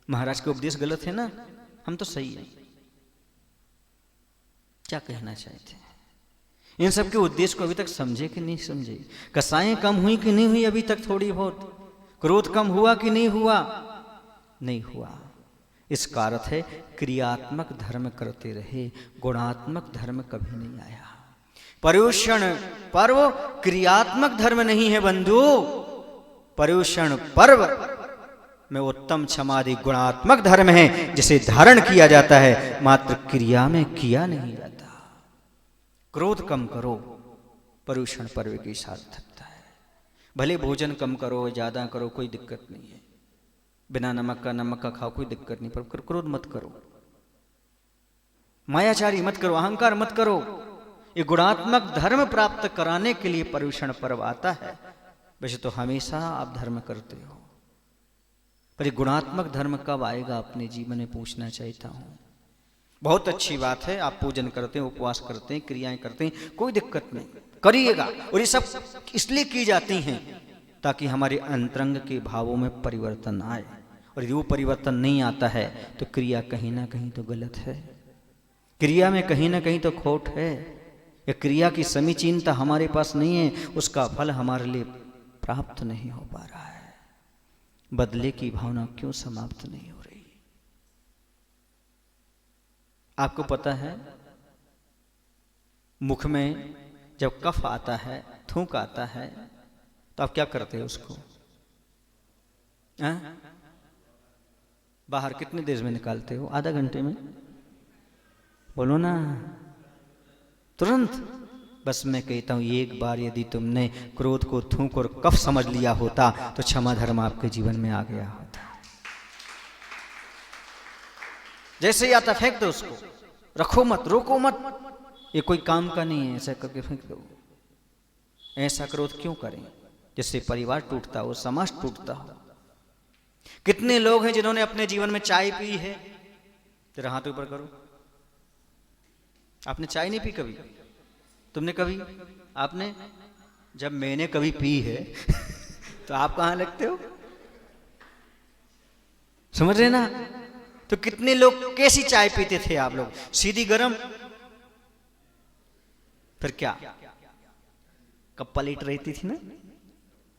महाराज के उपदेश गलत है ना, हम तो सही है। क्या कहना चाहते हैं? इन सब के उद्देश्य को अभी तक समझे कि नहीं समझे? कसाएं कम हुई कि नहीं हुई अभी तक? थोड़ी बहुत। क्रोध कम हुआ कि नहीं हुआ? नहीं हुआ। इसका अर्थ है क्रियात्मक धर्म करते रहे, गुणात्मक धर्म कभी नहीं आया। पर्युषण पर्व क्रियात्मक धर्म नहीं है बंधु, पर्युषण पर्व में उत्तम क्षमादि गुणात्मक धर्म है, जिसे धारण किया जाता है, मात्र क्रिया में किया नहीं जाता। क्रोध कम करो, पर्युषण पर्व की सार्थकता है। भले भोजन कम करो, ज्यादा करो, कोई दिक्कत नहीं है, बिना नमक का खाओ, कोई दिक्कत नहीं, पर क्रोध मत करो, मायाचारी मत करो, अहंकार मत करो। ये गुणात्मक धर्म प्राप्त कराने के लिए पर्युषण पर्व आता है। वैसे तो हमेशा आप धर्म करते हो, पर ये गुणात्मक धर्म कब आएगा अपने जीवन में, पूछना चाहता हूं। बहुत अच्छी बात है, आप पूजन करते हैं, उपवास करते हैं, क्रियाएं करते हैं, कोई दिक्कत नहीं, करिएगा। और ये सब इसलिए की जाती हैं ताकि हमारे अंतरंग के भावों में परिवर्तन आए, और यदि वो परिवर्तन नहीं आता है तो क्रिया कहीं ना कहीं तो गलत है, क्रिया में कहीं ना कहीं तो खोट है। या क्रिया की समीचीनता हमारे पास नहीं है, उसका फल हमारे लिए प्राप्त नहीं हो पा रहा है। बदले की भावना क्यों समाप्त नहीं हो रही? आपको पता है, मुख में जब कफ आता है, थूक आता है, तो आप क्या करते हो उसको? बाहर कितने देर में निकालते हो? आधा घंटे में? बोलो ना, तुरंत। बस मैं कहता हूं, एक बार यदि तुमने क्रोध को थूक और कफ समझ लिया होता तो क्षमा धर्म आपके जीवन में आ गया होता। जैसे ही आता फेंक दो उसको, रखो मत, रोको मत, ये कोई काम का नहीं है, ऐसा करके फेंक दो। ऐसा क्रोध क्यों करें? जिससे परिवार टूटता हो, समाज टूटता हो। कितने लोग हैं जिन्होंने अपने जीवन में चाय पी है? तेरा हाथ ऊपर करो। आपने चाय नहीं पी कभी? तुमने कभी? आपने? जब मैंने कभी पी है तो आप कहां लगते हो? समझ रहे ना? तो कितने लोग कैसी चाय पीते थे आप लोग? सीधी गरम, फिर क्या? कब प्लेट रहती थी ना,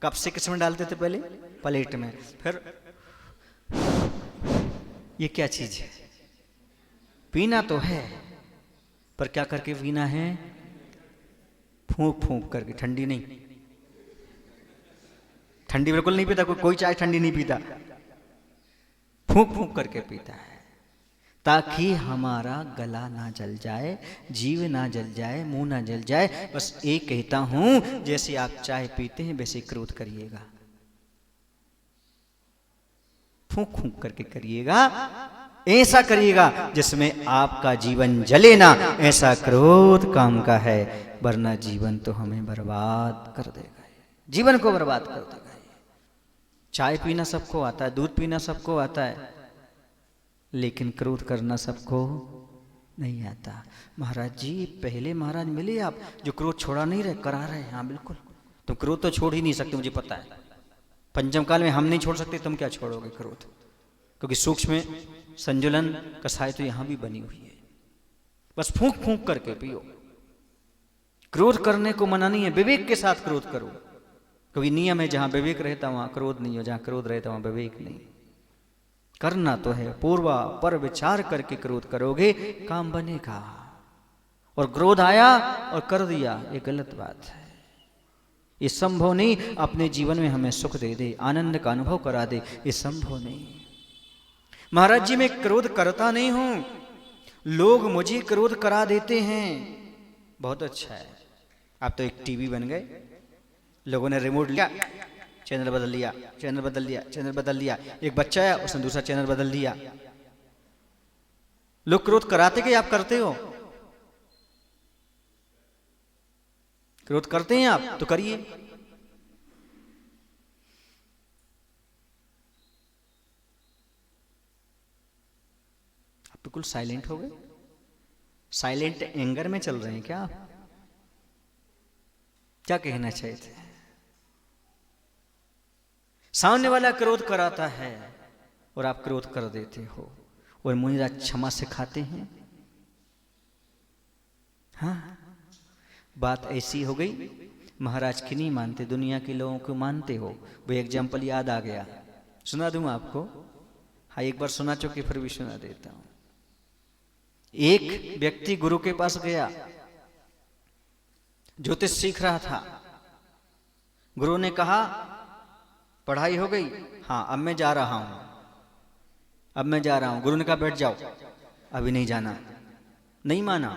कप से किसमें डालते थे? पहले प्लेट में, फिर ये क्या चीज है? पीना तो है, पर क्या करके पीना है? फूंक फूंक करके, ठंडी नहीं। ठंडी बिल्कुल नहीं पीता कोई चाय, ठंडी नहीं पीता, फूंक फूंक करके पीता है, ताकि हमारा गला ना जल जाए, जीव ना जल जाए, मुंह ना जल जाए। बस एक कहता हूं, जैसे आप चाय पीते हैं वैसे क्रोध करिएगा, फूंक फूंक करके करिएगा, ऐसा करिएगा जिसमें आपका जीवन जले ना। ऐसा क्रोध काम का है, वरना जीवन तो हमें बर्बाद कर देगा, जीवन को बर्बाद कर देगा। चाय पीना सबको आता है, दूध पीना सबको आता है, लेकिन क्रोध करना सबको नहीं आता। महाराज जी पहले महाराज मिले आप जो क्रोध छोड़ा नहीं रहे, करा रहे। हाँ बिल्कुल, तुम क्रोध तो छोड़ ही नहीं सकते, मुझे पता है। पंचम काल में हम नहीं छोड़ सकते, तुम क्या छोड़ोगे क्रोध? क्योंकि सूक्ष्म संजुलन कसाय तो यहां भी बनी हुई है। बस फूंक फूंक करके पियो। क्रोध करने को मना नहीं है, विवेक के साथ क्रोध करो, क्योंकि नियम है जहां विवेक रहता वहां क्रोध नहीं हो, जहां क्रोध रहता वहां विवेक नहीं। करना तो है, पूर्वा पर विचार करके क्रोध करोगे काम बनेगा। और क्रोध आया और कर दिया, ये गलत बात है। ये संभव नहीं अपने जीवन में हमें सुख दे दे, आनंद का अनुभव करा दे, ये संभव नहीं। महाराज जी मैं क्रोध करता नहीं हूं, लोग मुझे क्रोध करा देते हैं। बहुत अच्छा है, आप तो एक टीवी बन गए। लोगों ने रिमोट लिया, चैनल बदल लिया, चैनल बदल लिया, चैनल बदल लिया। एक बच्चा है, उसने दूसरा चैनल बदल दिया। लोग क्रोध कराते कि आप करते हो? क्रोध करते हैं आप तो करिए। आप बिल्कुल साइलेंट हो गए, साइलेंट एंगर में चल रहे हैं क्या आप? क्या कहना चाहते हैं? सामने वाला क्रोध कराता है और आप क्रोध कर देते हो और मुझे क्षमा सिखाते हैं। हाँ, बात ऐसी हो गई, महाराज की नहीं मानते, दुनिया के लोगों को मानते हो। वो एग्जाम्पल याद आ गया, सुना दूं आपको? हाँ, एक बार सुना चुके, फिर भी सुना देता हूं। एक व्यक्ति गुरु के पास गया, ज्योतिष सीख रहा था। गुरु ने कहा पढ़ाई हो गई? हाँ, अब मैं जा रहा हूं, अब मैं जा रहा हूं। गुरु ने कहा बैठ जाओ, अभी नहीं जाना। नहीं माना,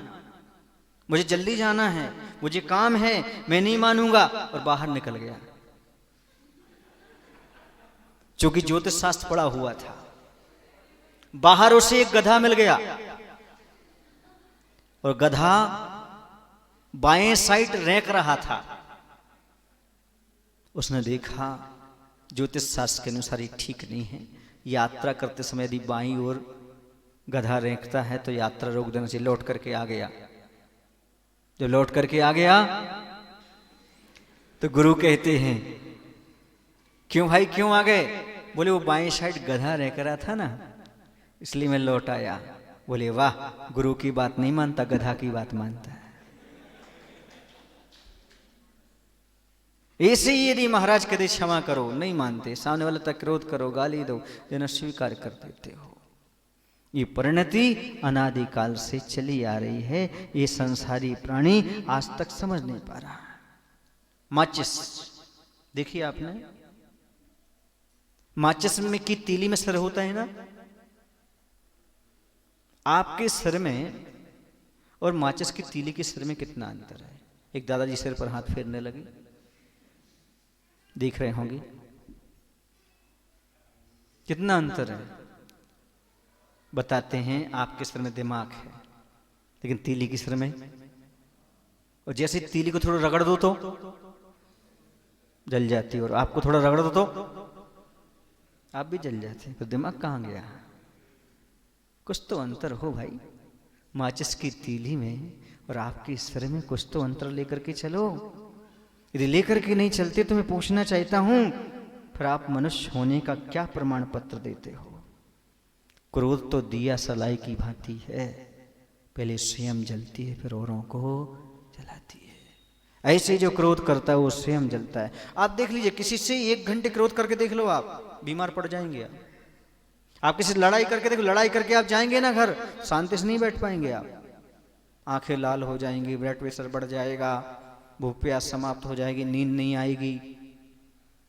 मुझे जल्दी जाना है, मुझे काम है, मैं नहीं मानूंगा, और बाहर निकल गया। क्योंकि ज्योतिष शास्त्र पढ़ा हुआ था। बाहर उसे एक गधा मिल गया और गधा बाएं साइड रेंक रहा था। उसने देखा ज्योतिष शास्त्र के अनुसार ये ठीक नहीं है, यात्रा करते समय यदि बाईं ओर गधा रेंकता है तो यात्रा रोक देना चाहिए। लौट करके आ गया। जब लौट करके आ गया तो गुरु कहते हैं क्यों भाई क्यों आ गए? बोले वो बाएं साइड गधा रह रहा था ना, इसलिए मैं लौट आया। बोले वाह, गुरु की बात नहीं मानता, गधा की बात मानता है। ऐसे ही यदि महाराज कहते क्षमा करो, नहीं मानते, सामने वाले तक क्रोध करो, गाली दो, देना स्वीकार कर देते हो। ये परिणति अनादिकाल से चली आ रही है, ये संसारी प्राणी आज तक समझ नहीं पा रहा। माचिस देखिए आपने, माचिस में की तीली में सर होता है ना, आपके सिर में और माचिस की तीली के सिर में कितना अंतर है? एक दादाजी सिर पर हाथ फेरने लगे, देख रहे होंगे कितना अंतर है। बताते हैं आपके सिर में दिमाग है, लेकिन तीली के सिर में, और जैसे तीली को थोड़ा रगड़ दो तो जल जाती है, और आपको थोड़ा रगड़ दो तो आप भी जल जाते हैं। तो दिमाग कहाँ गया? कुछ तो अंतर हो भाई, माचिस की तीली में और आपके सिर में कुछ तो अंतर लेकर के चलो। यदि लेकर के नहीं चलते तो मैं पूछना चाहता हूं, फिर आप मनुष्य होने का क्या प्रमाण पत्र देते हो? क्रोध तो दिया सलाई की भांति है, पहले स्वयं जलती है फिर औरों को जलाती है। ऐसे जो क्रोध करता है वो स्वयं जलता है। आप देख लीजिए, किसी से 1 घंटे क्रोध करके देख लो, आप बीमार पड़ जाएंगे। आप किसी से लड़ाई करके देखो, लड़ाई करके आप जाएंगे ना घर, शांति से नहीं बैठ पाएंगे आप। आंखें लाल हो जाएंगी, ब्लड प्रेशर बढ़ जाएगा, भूख प्यास समाप्त हो जाएगी, नींद नहीं आएगी।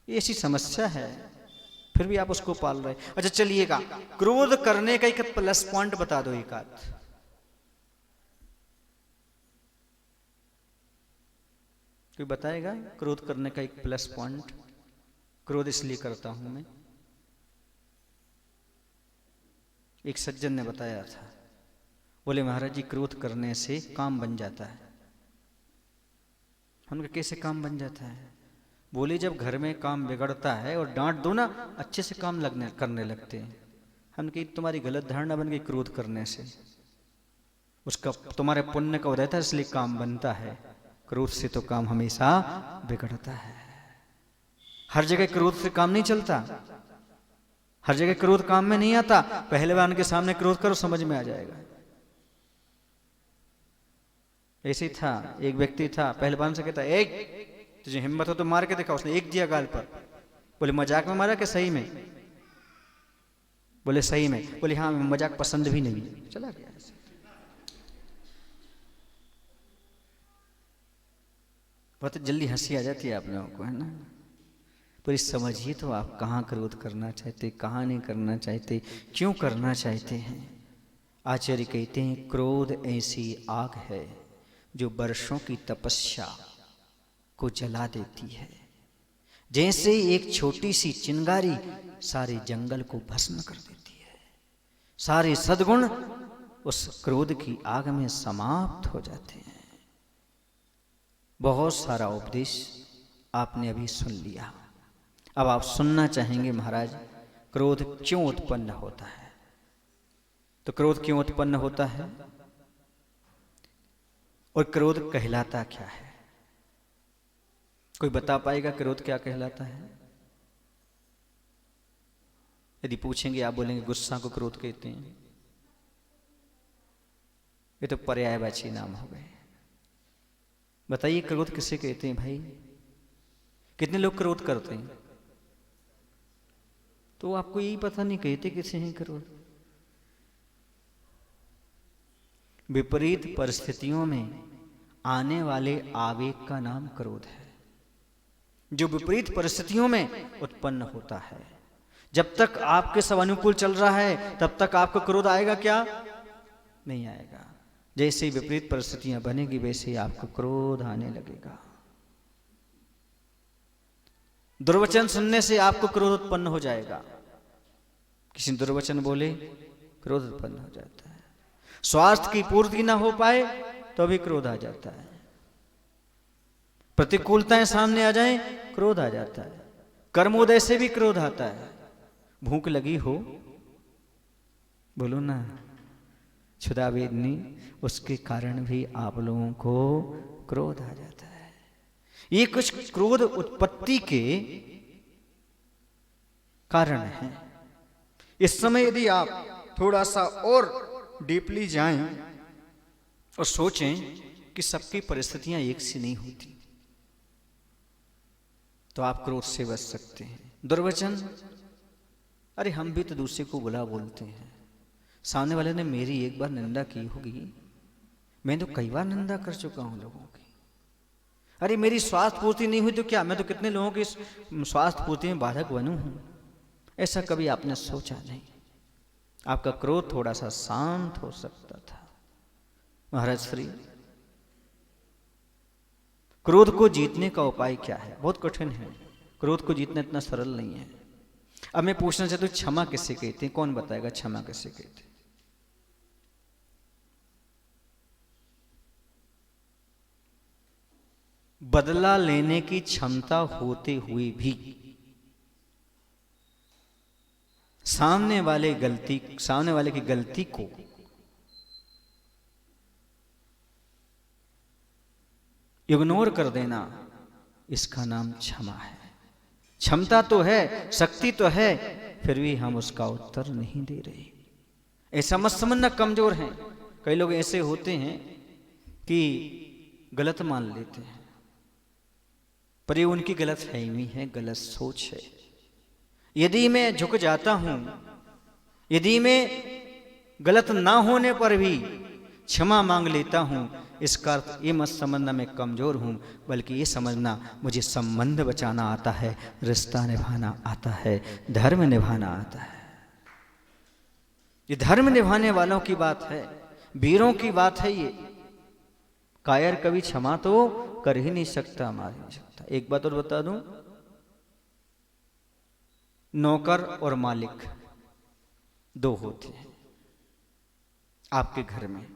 ऐसी समस्या है, फिर भी आप उसको पाल रहे। अच्छा चलिएगा, क्रोध करने का एक प्लस पॉइंट बता दो, एक आध। कोई बताएगा क्रोध करने का एक प्लस पॉइंट? क्रोध इसलिए करता हूं मैं। एक सज्जन ने बताया था, बोले महाराज जी क्रोध करने से काम बन जाता है। हमने कैसे काम बन जाता है? बोले जब घर में काम बिगड़ता है और डांट दो ना, अच्छे से काम करने लगते हैं। हम कही तुम्हारी गलत धारणा बन गई क्रोध करने से, उसका तुम्हारे पुण्य का उदय था इसलिए काम बनता है, क्रोध से तो काम हमेशा बिगड़ता है। हर जगह क्रोध से काम नहीं चलता, हर जगह क्रोध काम में नहीं आता। पहलवान के सामने क्रोध करो समझ में आ जाएगा। ऐसे ही था, एक व्यक्ति था, पहलवान से कहता एक तुझे हिम्मत हो तो मार के देखा। उसने एक दिया गाल पर। बोले मजाक में मारा कि सही में? बोले सही में। बोले हाँ मजाक पसंद भी नहीं। चला गया। बहुत जल्दी हंसी आ जाती है आप लोगों को, है ना? पर इस समझिए तो आप कहाँ क्रोध करना चाहते, कहाँ नहीं करना चाहते, क्यों करना चाहते हैं। आचार्य कहते हैं क्रोध ऐसी आग है जो वर्षों की तपस्या को जला देती है। जैसे एक छोटी सी चिंगारी सारे जंगल को भस्म कर देती है, सारे सद्गुण उस क्रोध की आग में समाप्त हो जाते हैं। बहुत सारा उपदेश आपने अभी सुन लिया। अब आप सुनना चाहेंगे महाराज क्रोध क्यों उत्पन्न होता है। तो क्रोध क्यों उत्पन्न होता है और क्रोध कहलाता क्या है? कोई बता पाएगा क्रोध क्या कहलाता है? यदि पूछेंगे आप बोलेंगे गुस्सा को क्रोध कहते हैं। ये तो पर्यायवाची नाम हो गए। बताइए क्रोध किसे कहते हैं भाई? कितने लोग क्रोध करते हैं? तो आपको यही पता नहीं कहते किसे हैं क्रोध। विपरीत परिस्थितियों में आने वाले आवेग का नाम क्रोध है, जो विपरीत परिस्थितियों में उत्पन्न होता है। जब तक आपके सब अनुकूल चल रहा है तब तक आपको क्रोध आएगा क्या? नहीं आएगा। जैसे ही विपरीत परिस्थितियां बनेगी वैसे ही आपको क्रोध आने लगेगा। दुर्वचन सुनने से आपको क्रोध उत्पन्न हो जाएगा। किसी दुर्वचन बोले क्रोध उत्पन्न हो जाता है। स्वास्थ्य की पूर्ति ना हो पाए तो भी क्रोध आ जाता है। प्रतिकूलताएं सामने आ जाएं क्रोध आ जाता है। कर्मोदय से भी क्रोध आता है। भूख लगी हो, बोलो ना क्षुधा वेदनी, उसके कारण भी आप लोगों को क्रोध आ जाता है। ये कुछ क्रोध उत्पत्ति के कारण हैं। इस समय यदि आप थोड़ा सा और डीपली जाएं और सोचें कि सबकी परिस्थितियां एक सी नहीं होती, तो आप क्रोध से बच सकते हैं। दुर्वचन, अरे हम भी तो दूसरे को बुला बोलते हैं। सामने वाले ने मेरी एक बार निंदा की होगी, मैं तो कई बार निंदा कर चुका हूं लोगों की। अरे मेरी स्वास्थ्य पूर्ति नहीं हुई तो क्या, मैं तो कितने लोगों की स्वास्थ्य पूर्ति में बाधक बनूं हूं। ऐसा कभी आपने सोचा नहीं। आपका क्रोध थोड़ा सा शांत हो सकता था। महाराज श्री, क्रोध को जीतने का उपाय क्या है? बहुत कठिन है। क्रोध को जीतना इतना सरल नहीं है। अब मैं पूछना चाहता हूं क्षमा किसे कहते हैं? कौन बताएगा क्षमा किसे कहते हैं? बदला लेने की क्षमता होते हुए भी सामने वाले की गलती को इग्नोर कर देना, इसका नाम क्षमा है। क्षमता तो है, शक्ति तो है, फिर भी हम उसका उत्तर नहीं दे रहे। ऐसा मत समझना कमजोर हैं। कई लोग ऐसे होते हैं कि गलत मान लेते हैं, पर ये उनकी गलत फहमी है, गलत सोच है। यदि मैं झुक जाता हूं, यदि मैं गलत ना होने पर भी क्षमा मांग लेता हूं, इसका अर्थ ये मत समझना मैं कमजोर हूं, बल्कि ये समझना मुझे संबंध बचाना आता है, रिश्ता निभाना आता है, धर्म निभाना आता है। ये धर्म निभाने वालों की बात है, वीरों की बात है। ये कायर कभी क्षमा तो कर ही नहीं सकता, मार ही नहीं सकता। एक बात और बता दूं, नौकर और मालिक दो होते हैं आपके घर में।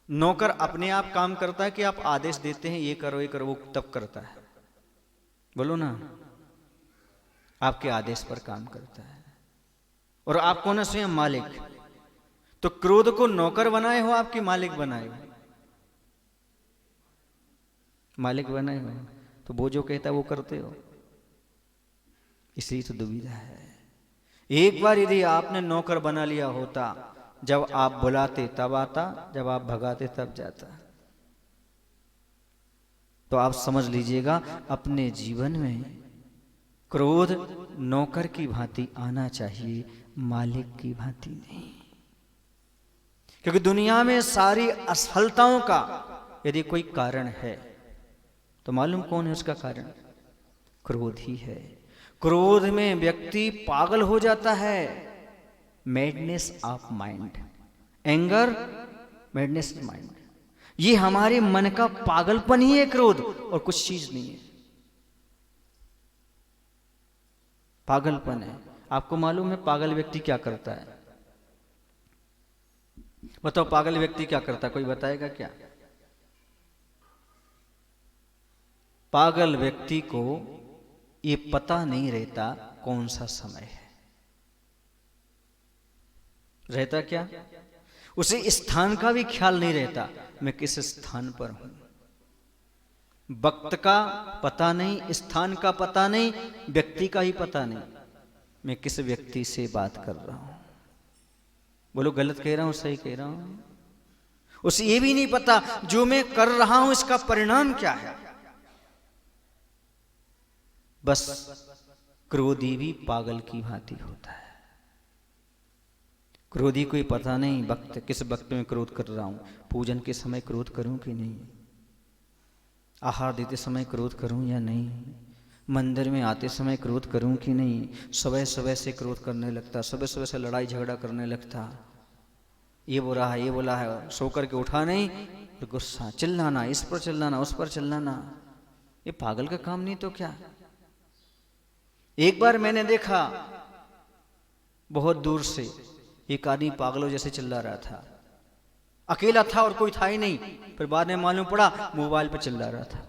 नौकर अपने आप काम करता है कि आप आदेश देते हैं ये करो ये करो, वो तब करता है। बोलो ना, आपके आदेश पर काम करता है और आप कौन है? स्वयं मालिक। तो क्रोध को नौकर बनाए हो आपकी मालिक बनाए हो? मालिक बनाए हो तो वो जो कहता है वो करते हो, इसलिए तो दुविधा है। एक बार यदि आपने नौकर बना लिया होता, जब आप बुलाते तब आता, जब आप भगाते तब जाता। तो आप समझ लीजिएगा अपने जीवन में क्रोध नौकर की भांति आना चाहिए, मालिक की भांति नहीं। क्योंकि दुनिया में सारी असफलताओं का यदि कोई कारण है तो मालूम कौन है उसका कारण? क्रोध ही है। क्रोध में व्यक्ति पागल हो जाता है। Madness of mind, anger madness of mind, ये हमारे मन का पागलपन ही है क्रोध, और कुछ चीज नहीं है। पागलपन है। आपको मालूम है पागल व्यक्ति क्या करता है? बताओ पागल व्यक्ति क्या करता है, कोई बताएगा क्या? पागल व्यक्ति को ये पता नहीं रहता कौन सा समय है। रहता क्या? उसे स्थान का भी ख्याल नहीं रहता, मैं किस स्थान पर हूं। वक्त का पता नहीं, स्थान का पता नहीं, व्यक्ति का ही पता नहीं, मैं किस व्यक्ति से बात कर रहा हूं। बोलो गलत कह रहा हूं सही कह रहा हूं? उसे ये भी नहीं पता जो मैं कर रहा हूं इसका परिणाम क्या है। बस क्रोधी भी पागल की भांति होता है। क्रोधी को पता नहीं वक्त, किस वक्त में क्रोध कर रहा हूं। पूजन के समय क्रोध करूं कि नहीं, आहार देते समय क्रोध करूं या नहीं, मंदिर में आते समय क्रोध करूं कि नहीं। सुबह सुबह से क्रोध करने लगता, सुबह सुबह से लड़ाई झगड़ा करने लगता, ये बोला है ये बोला है, सो करके उठा नहीं तो गुस्सा, चिल्लाना, इस पर चिल्लाना उस पर चिल्लाना। ये पागल का काम नहीं तो क्या? एक बार मैंने देखा बहुत दूर से एक आदमी पागलों जैसे चिल्ला रहा था, अकेला था और कोई था ही नहीं। फिर बाद में मालूम पड़ा मोबाइल पर चिल्ला रहा था।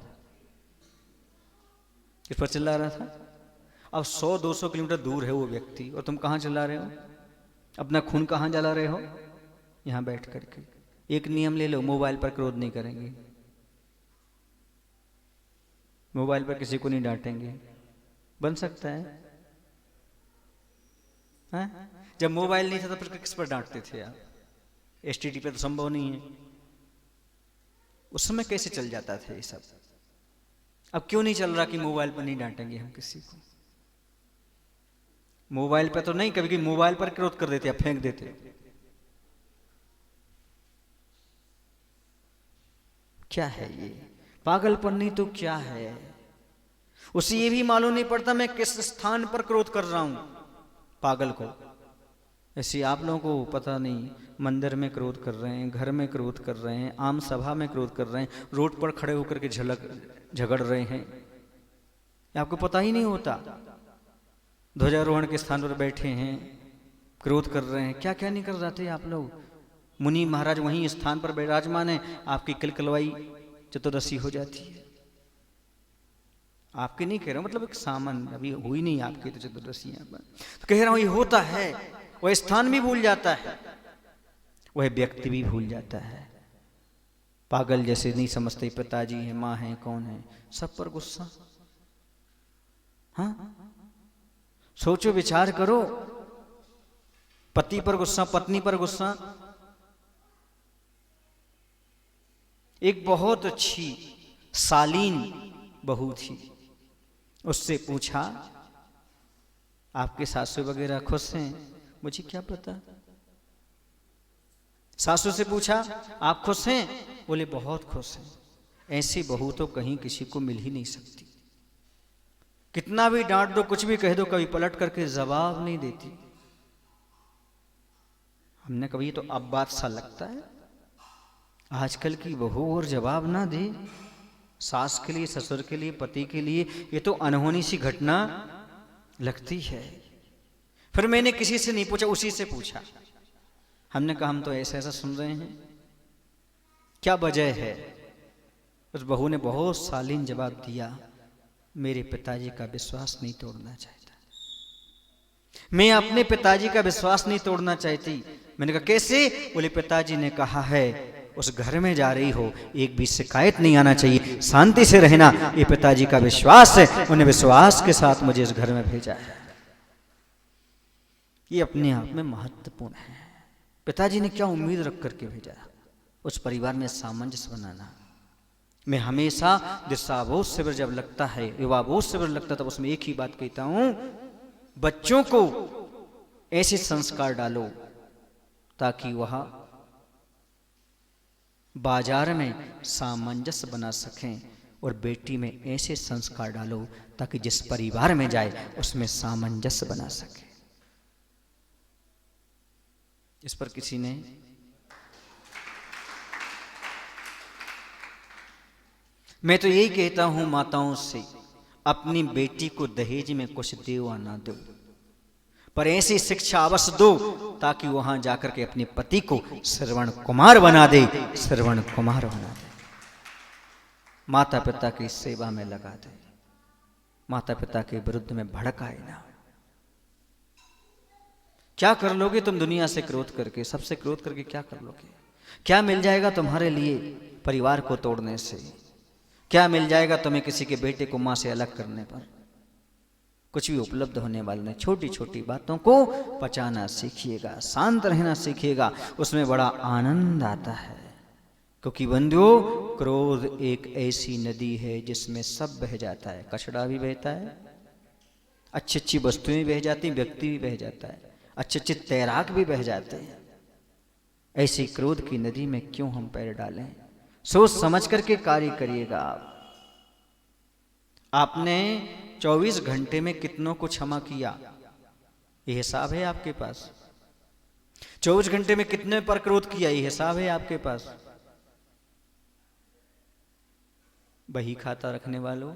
किस पर चिल्ला रहा था? अब 100-200 किलोमीटर दूर है वो व्यक्ति, और तुम कहां चिल्ला रहे हो? अपना खून कहां जला रहे हो? यहां बैठ करके। एक नियम ले लो, मोबाइल पर क्रोध नहीं करेंगे, मोबाइल पर किसी को नहीं डांटेंगे। बन सकता है? हाँ? जब मोबाइल नहीं था तो फिर किस पर डांटते थे आप? एसटीडी पे तो संभव नहीं है। उस समय कैसे चल जाता था ये सब? अब क्यों नहीं चल रहा कि मोबाइल पर नहीं डांटेंगे हम किसी को? मोबाइल पर तो नहीं, कभी कभी मोबाइल पर क्रोध कर देते, फेंक देते। क्या है ये? पागलपन नहीं तो क्या है? उसे ये भी मालूम नहीं पड़ता मैं किस स्थान पर क्रोध कर रहा हूं, पागल को। ऐसे आप लोगों को पता नहीं, मंदिर में क्रोध कर रहे हैं, घर में क्रोध कर रहे हैं, आम सभा में क्रोध कर रहे हैं, रोड पर खड़े होकर के झगड़ रहे हैं, आपको पता ही नहीं होता। ध्वजारोहण के स्थान पर बैठे हैं, क्रोध कर रहे हैं, क्या क्या नहीं कर जाते आप लोग। मुनि महाराज वहीं स्थान पर विराजमान है, आपकी किलकलवाई चतुर्दशी हो जाती है। आपके नहीं कह रहा हूं, मतलब एक सामान्य, अभी हुई नहीं आपकी तो चतुर्दशी यहाँ पर, तो कह रहा हूं ये होता है। वह स्थान भी भूल जाता है, वह व्यक्ति भी भूल जाता है। पागल जैसे नहीं समझते पिताजी हैं, माँ हैं, कौन है, सब पर गुस्सा। हाँ, सोचो विचार करो, पति पर गुस्सा, पत्नी पर गुस्सा। एक बहुत अच्छी शालीन बहू थी, उससे पूछा आपके सासू वगैरह खुश हैं? मुझे क्या पता। सासू से पूछा आप खुश हैं? बोले बहुत खुश हैं। ऐसी बहू तो कहीं किसी को मिल ही नहीं सकती। कितना भी डांट दो, कुछ भी कह दो, कभी पलट करके जवाब नहीं देती। हमने कभी, तो अब बात सा लगता है आजकल की बहू और जवाब ना दे, सास के लिए, ससुर के लिए, पति के लिए, ये तो अनहोनी सी घटना लगती है। फिर मैंने किसी से नहीं पूछा, उसी से पूछा। हमने कहा हम तो ऐसा ऐसा सुन रहे हैं, क्या वजह है? उस बहू ने बहुत शालीन जवाब दिया, मेरे पिताजी का विश्वास नहीं तोड़ना चाहता। मैं अपने पिताजी का विश्वास नहीं तोड़ना चाहती। मैंने कहा कैसे? बोले पिताजी ने कहा है उस घर में जा रही हो, एक भी शिकायत नहीं आना चाहिए, शांति से रहना। ये पिताजी का विश्वास है, उन्हें विश्वास के साथ मुझे इस घर में भेजा है। ये अपने आप में महत्वपूर्ण है। पिताजी ने क्या उम्मीद रख करके भेजा? उस परिवार में सामंजस्य बनाना। मैं हमेशा दिशाबोध शिविर जब लगता है, युवाबोध शिविर लगता, तब उसमें एक ही बात कहता हूं, बच्चों को ऐसे संस्कार डालो ताकि वह बाजार में सामंजस्य बना सकें, और बेटी में ऐसे संस्कार डालो ताकि जिस परिवार में जाए उसमें सामंजस्य बना सके। इस पर किसी ने मैं तो यही कहता हूं माताओं से, अपनी बेटी को दहेज में कुछ दो या ना दो, पर ऐसी शिक्षा अवश्य दो ताकि वहां जाकर के अपने पति को श्रवण कुमार बना दे, श्रवण कुमार बना दे। माता पिता की सेवा में लगा दे, माता पिता के विरुद्ध में भड़काए ना। क्या कर लोगे तुम दुनिया से क्रोध करके? सबसे क्रोध करके क्या कर लोगे? क्या मिल जाएगा तुम्हारे लिए परिवार को तोड़ने से? क्या मिल जाएगा तुम्हें किसी के बेटे को मां से अलग करने पर? कुछ भी उपलब्ध होने वाला नहीं। छोटी छोटी बातों को पचाना सीखिएगा, शांत रहना सीखिएगा, उसमें बड़ा आनंद आता है। क्योंकि बंधुओं, क्रोध एक ऐसी नदी है जिसमें सब बह जाता है। कचड़ा भी बहता है, अच्छी अच्छी वस्तुएं भी बह जाती, व्यक्ति भी बह जाता है, अच्छे अच्छे तैराक भी बह जाते हैं। ऐसी क्रोध की नदी में क्यों हम पैर डालें? सोच समझ करके कार्य करिएगा। आपने 24 घंटे में कितनों को क्षमा किया, ये हिसाब है आपके पास? 24 घंटे में कितने पर क्रोध किया, ये हिसाब है आपके पास? बही खाता रखने वालों,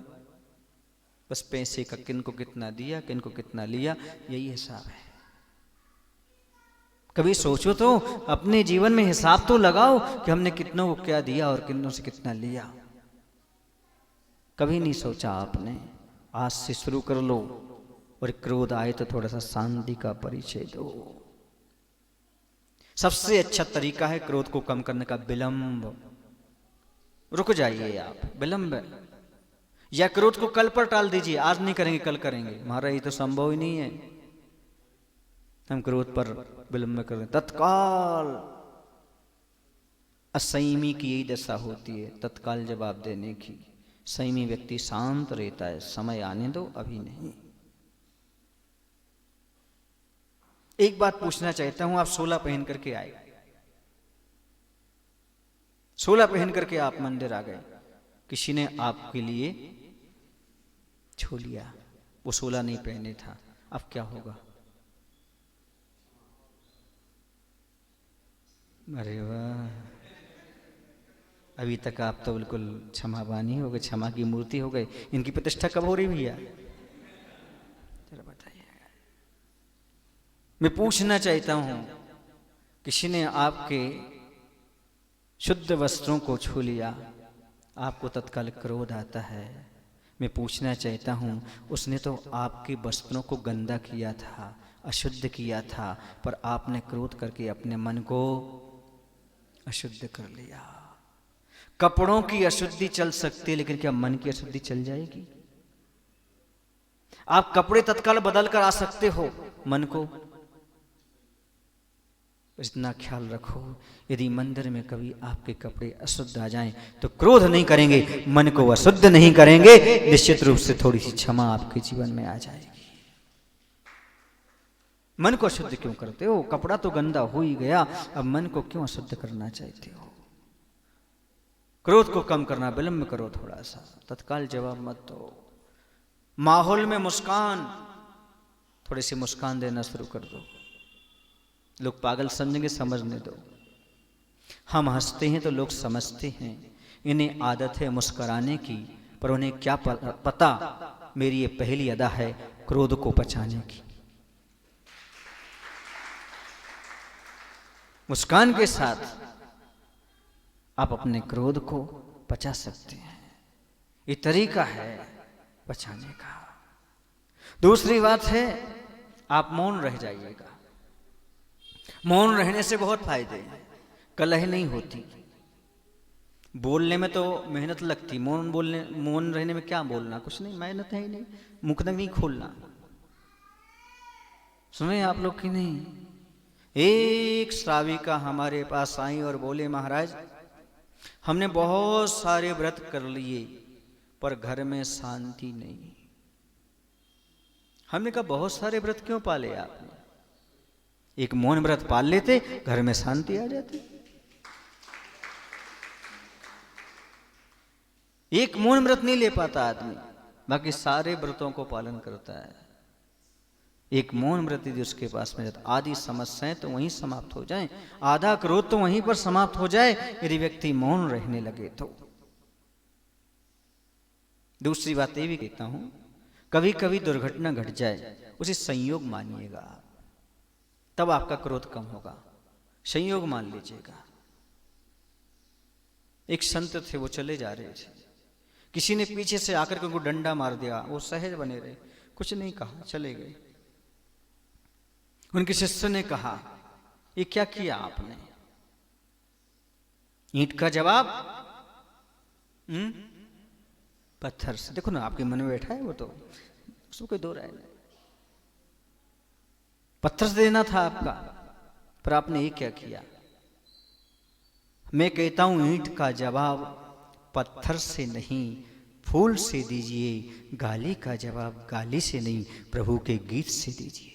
बस पैसे का किन को कितना दिया, किन को कितना लिया, यही हिसाब है। कभी सोचो तो, अपने जीवन में हिसाब तो लगाओ कि हमने कितनों को क्या दिया और कितनों से कितना लिया। कभी नहीं सोचा आपने? आज से शुरू कर लो, और क्रोध आए तो थोड़ा सा शांति का परिचय दो। सबसे अच्छा तरीका है क्रोध को कम करने का विलंब। रुक जाइए आप, विलंब, या क्रोध को कल पर टाल दीजिए, आज नहीं करेंगे कल करेंगे। हमारा ये तो संभव ही नहीं है, हम क्रोध पर विलंब कर रहे हैं। तत्काल असंयमी की यही दशा होती है, तत्काल जवाब देने की। संयमी व्यक्ति शांत रहता है, समय आने दो, अभी नहीं। एक बात पूछना चाहता हूं, आप 16 पहन करके आए, 16 पहन करके आप मंदिर आ गए, किसी ने आपके लिए छू लिया, वो 16 नहीं पहने था, अब क्या होगा? अरे वाह, अभी तक आप तो बिल्कुल क्षमावानी हो गए, क्षमा की मूर्ति हो गए। इनकी प्रतिष्ठा कब हो रही भैया? जरा बताइए। मैं पूछना चाहता हूं, किसी ने आपके शुद्ध वस्त्रों को छू लिया, आपको तत्काल क्रोध आता है। मैं पूछना चाहता हूं, उसने तो आपके वस्त्रों को गंदा किया था, अशुद्ध किया था, पर आपने क्रोध करके अपने मन को अशुद्ध कर लिया। कपड़ों की अशुद्धि चल सकती है, लेकिन क्या मन की अशुद्धि चल जाएगी? आप कपड़े तत्काल बदल कर आ सकते हो, मन को इतना ख्याल रखो, यदि मंदिर में कभी आपके कपड़े अशुद्ध आ जाएं तो क्रोध नहीं करेंगे, मन को अशुद्ध नहीं करेंगे, निश्चित रूप से थोड़ी सी क्षमा आपके जीवन में आ जाएगी। मन को अशुद्ध क्यों करते हो? कपड़ा तो गंदा हो ही गया, अब मन को क्यों अशुद्ध करना चाहते हो? क्रोध को कम करना, विलंब करो थोड़ा सा, तत्काल जवाब मत दो। माहौल में मुस्कान, थोड़ी सी मुस्कान देना शुरू कर दो। लोग पागल समझेंगे, समझने दो। हम हंसते हैं तो लोग समझते हैं, इन्हें आदत है मुस्कुराने की, पर उन्हें क्या पता मेरी ये पहली अदा है क्रोध को पचाने की। मुस्कान के साथ आप अपने क्रोध को पचा सकते हैं, ये तरीका है। बचाने का। दूसरी बात है, आप मौन रह जाइएगा। मौन रहने से बहुत फायदे हैं। कलह नहीं होती। बोलने में तो मेहनत लगती, मौन रहने में क्या बोलना, कुछ नहीं, मेहनत है ही नहीं, मुख तक नहीं खोलना। सुने आप लोग की नहीं? एक श्राविका हमारे पास आई और बोले, महाराज हमने बहुत सारे व्रत कर लिए पर घर में शांति नहीं। हमने कहा बहुत सारे व्रत क्यों पाले आपने? एक मौन व्रत पाल लेते, घर में शांति आ जाती। एक मौन व्रत नहीं ले पाता आदमी, बाकी सारे व्रतों को पालन करता है। एक मौन व्रत यदि उसके पास में जाता, आधी समस्याएं तो वहीं समाप्त हो जाएं, आधा क्रोध तो वहीं पर समाप्त हो जाए यदि व्यक्ति मौन रहने लगे तो। दूसरी बात ये भी कहता हूं, कभी कभी दुर्घटना घट जाए, उसे संयोग मानिएगा, तब आपका क्रोध कम होगा। संयोग मान लीजिएगा। एक संत थे, वो चले जा रहे थे, किसी ने पीछे से आकर के उनको डंडा मार दिया। वो सहज बने रहे, कुछ नहीं कहा, चले गए। उनके शिष्य ने कहा, ये क्या किया आपने? ईंट का जवाब पत्थर से। देखो ना, आपके मन में बैठा है वो, तो उसको कोई दो राय नहीं। पत्थर से देना था आपका, पर आपने ये क्या किया? मैं कहता हूं, ईंट का जवाब पत्थर से नहीं, फूल से दीजिए। गाली का जवाब गाली से नहीं, प्रभु के गीत से दीजिए।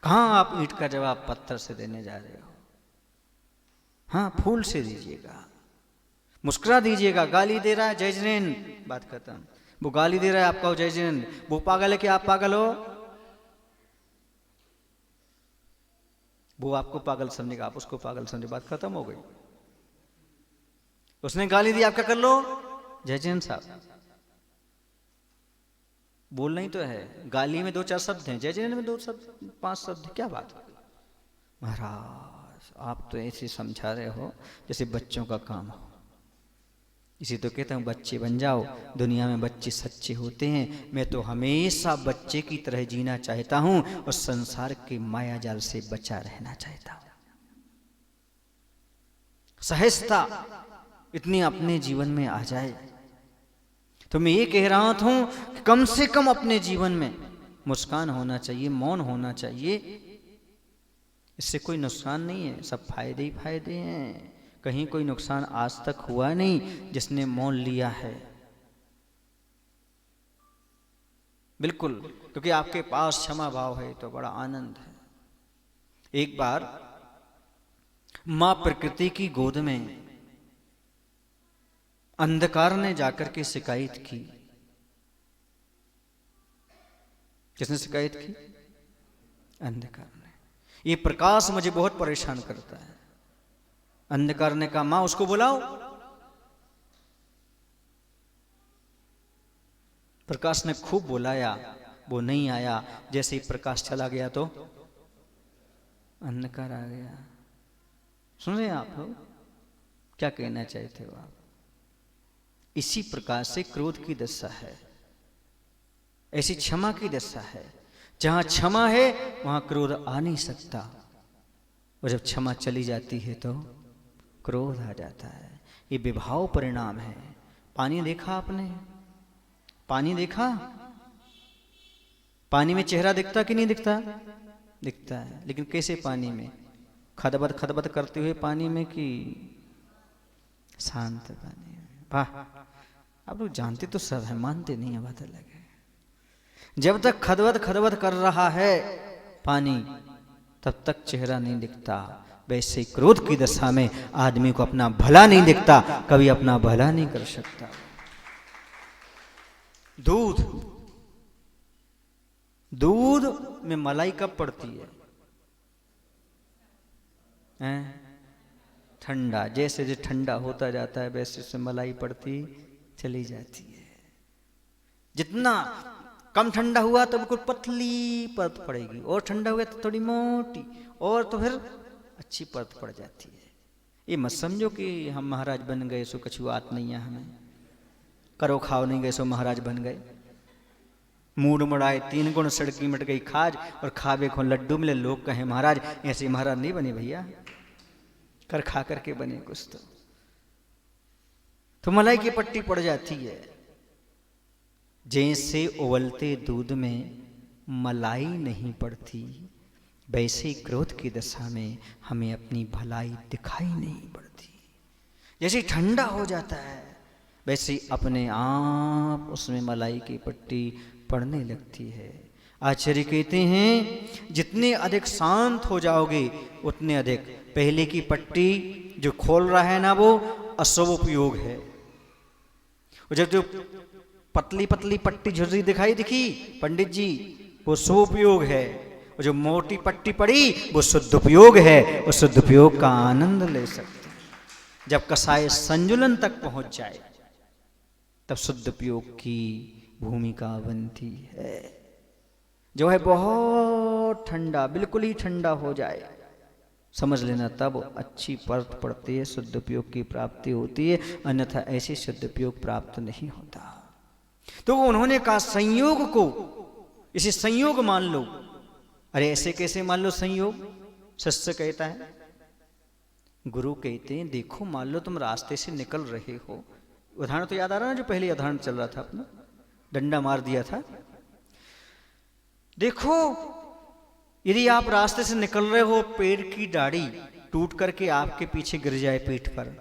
कहां आप ईंट का जवाब पत्थर से देने जा रहे हो? हाँ, फूल से दीजिएगा, मुस्कुरा दीजिएगा। गाली दे रहा है, जय जिनेंद्र, बात खत्म। वो गाली दे रहा है, आपका जय जिनेंद्र। वो पागल है कि आप पागल हो? वो आपको पागल समझेगा, आप उसको पागल समझे, बात खत्म हो गई। उसने गाली दी, आप क्या कर लो? जय जिनेंद्र साहब। बोलना ही तो है। गाली में 2-4 शब्द हैं, जय जिनेंद्र में 2-5 शब्द, क्या बात? महाराज आप तो ऐसे समझा रहे हो जैसे बच्चों का काम हो। इसी तो कहता हूं, बच्चे बन जाओ। दुनिया में बच्चे सच्चे होते हैं। मैं तो हमेशा बच्चे की तरह जीना चाहता हूं और संसार के माया जाल से बचा रहना चाहता हूं। सहजता इतनी अपने जीवन में आ जाए तो मैं ये कह रहा हूं कि कम से कम अपने जीवन में मुस्कान होना चाहिए, मौन होना चाहिए। इससे कोई नुकसान नहीं है, सब फायदे ही फायदे हैं। कहीं कोई नुकसान आज तक हुआ नहीं जिसने मौन लिया है, बिल्कुल, क्योंकि आपके पास क्षमा भाव है तो बड़ा आनंद है। एक बार मां प्रकृति की गोद में अंधकार ने जाकर के शिकायत की। किसने शिकायत की? अंधकार ने। ये प्रकाश मुझे बहुत परेशान करता है। अंधकार ने कहा, मां उसको बुलाओ। प्रकाश ने खूब बुलाया, वो नहीं आया। जैसे ही प्रकाश चला गया तो अंधकार आ गया। सुन रहे आप लोग? क्या कहना चाहते हो आप? इसी प्रकार से क्रोध की दशा है, ऐसी क्षमा की दशा है। जहां क्षमा है वहां क्रोध आ नहीं सकता, और जब क्षमा चली जाती है तो क्रोध आ जाता है। ये विभाव परिणाम है। पानी देखा आपने? पानी देखा? पानी में चेहरा दिखता कि नहीं दिखता? दिखता है, लेकिन कैसे पानी में? खदबद खदबद करते हुए पानी में कि शांत पानी में? वाह, आप लोग जानते तो सब है, मानते नहीं है, बात अलग है। जब तक खदबद खदबद कर रहा है पानी, तब तक चेहरा नहीं दिखता। वैसे क्रोध की दशा में आदमी को अपना भला नहीं दिखता, कभी अपना भला नहीं कर सकता। दूध में मलाई कब पड़ती है? ठंडा। जैसे जैसे ठंडा होता जाता है वैसे से मलाई पड़ती चली जाती है। जितना कम ठंडा हुआ तो बिल्कुल पतली परत पड़ेगी, और ठंडा हुआ तो थोड़ी मोटी, और तो फिर अच्छी परत पड़ जाती है। ये मत समझो कि हम महाराज बन गए सो कछु आत नहीं है हमें, करो खाओ नहीं गए सो महाराज बन गए। मूड मुड़ाए 3 गुण सड़की मिट गई खाज, और खावे को लड्डू मिले लोग कहे महाराज। ऐसे महाराज नहीं बने भैया, कर खा करके बने कुछ तो मलाई की पट्टी पड़ जाती है। जैसे उबलते दूध में मलाई नहीं पड़ती, वैसे क्रोध की दशा में हमें अपनी भलाई दिखाई नहीं पड़ती। जैसे ठंडा हो जाता है वैसे अपने आप उसमें मलाई की पट्टी पड़ने लगती है। आचार्य कहते हैं जितने अधिक शांत हो जाओगे उतने अधिक पहले की पट्टी जो खोल रहा है ना वो अशुभ उपयोग है। और जब जो पतली पतली पट्टी झुर्री दिखी पंडित जी वो शुभ उपयोग है, और जो मोटी पट्टी पड़ी वो शुद्ध उपयोग है। उस शुद्ध उपयोग का आनंद ले सकते हैं। जब कसाय संजुलन तक पहुंच जाए तब शुद्ध उपयोग की भूमिका बनती है। जो है बहुत ठंडा, बिल्कुल ही ठंडा हो जाए, समझ लेना तब अच्छी परत पड़ती है, शुद्ध उपयोग की प्राप्ति होती है, अन्यथा ऐसी शुद्ध उपयोग प्राप्त नहीं होता। तो उन्होंने कहा संयोग को, इसे संयोग मान लो। अरे ऐसे कैसे मान लो संयोग? शिष्य कहता है, गुरु कहते हैं देखो मान लो तुम रास्ते से निकल रहे हो, उदाहरण तो याद आ रहा ना जो पहले उदाहरण चल रहा था अपना, डंडा मार दिया था। देखो यदि आप रास्ते से निकल रहे हो, पेड़ की डाढ़ी टूट करके आपके पीछे गिर जाए पीठ पर,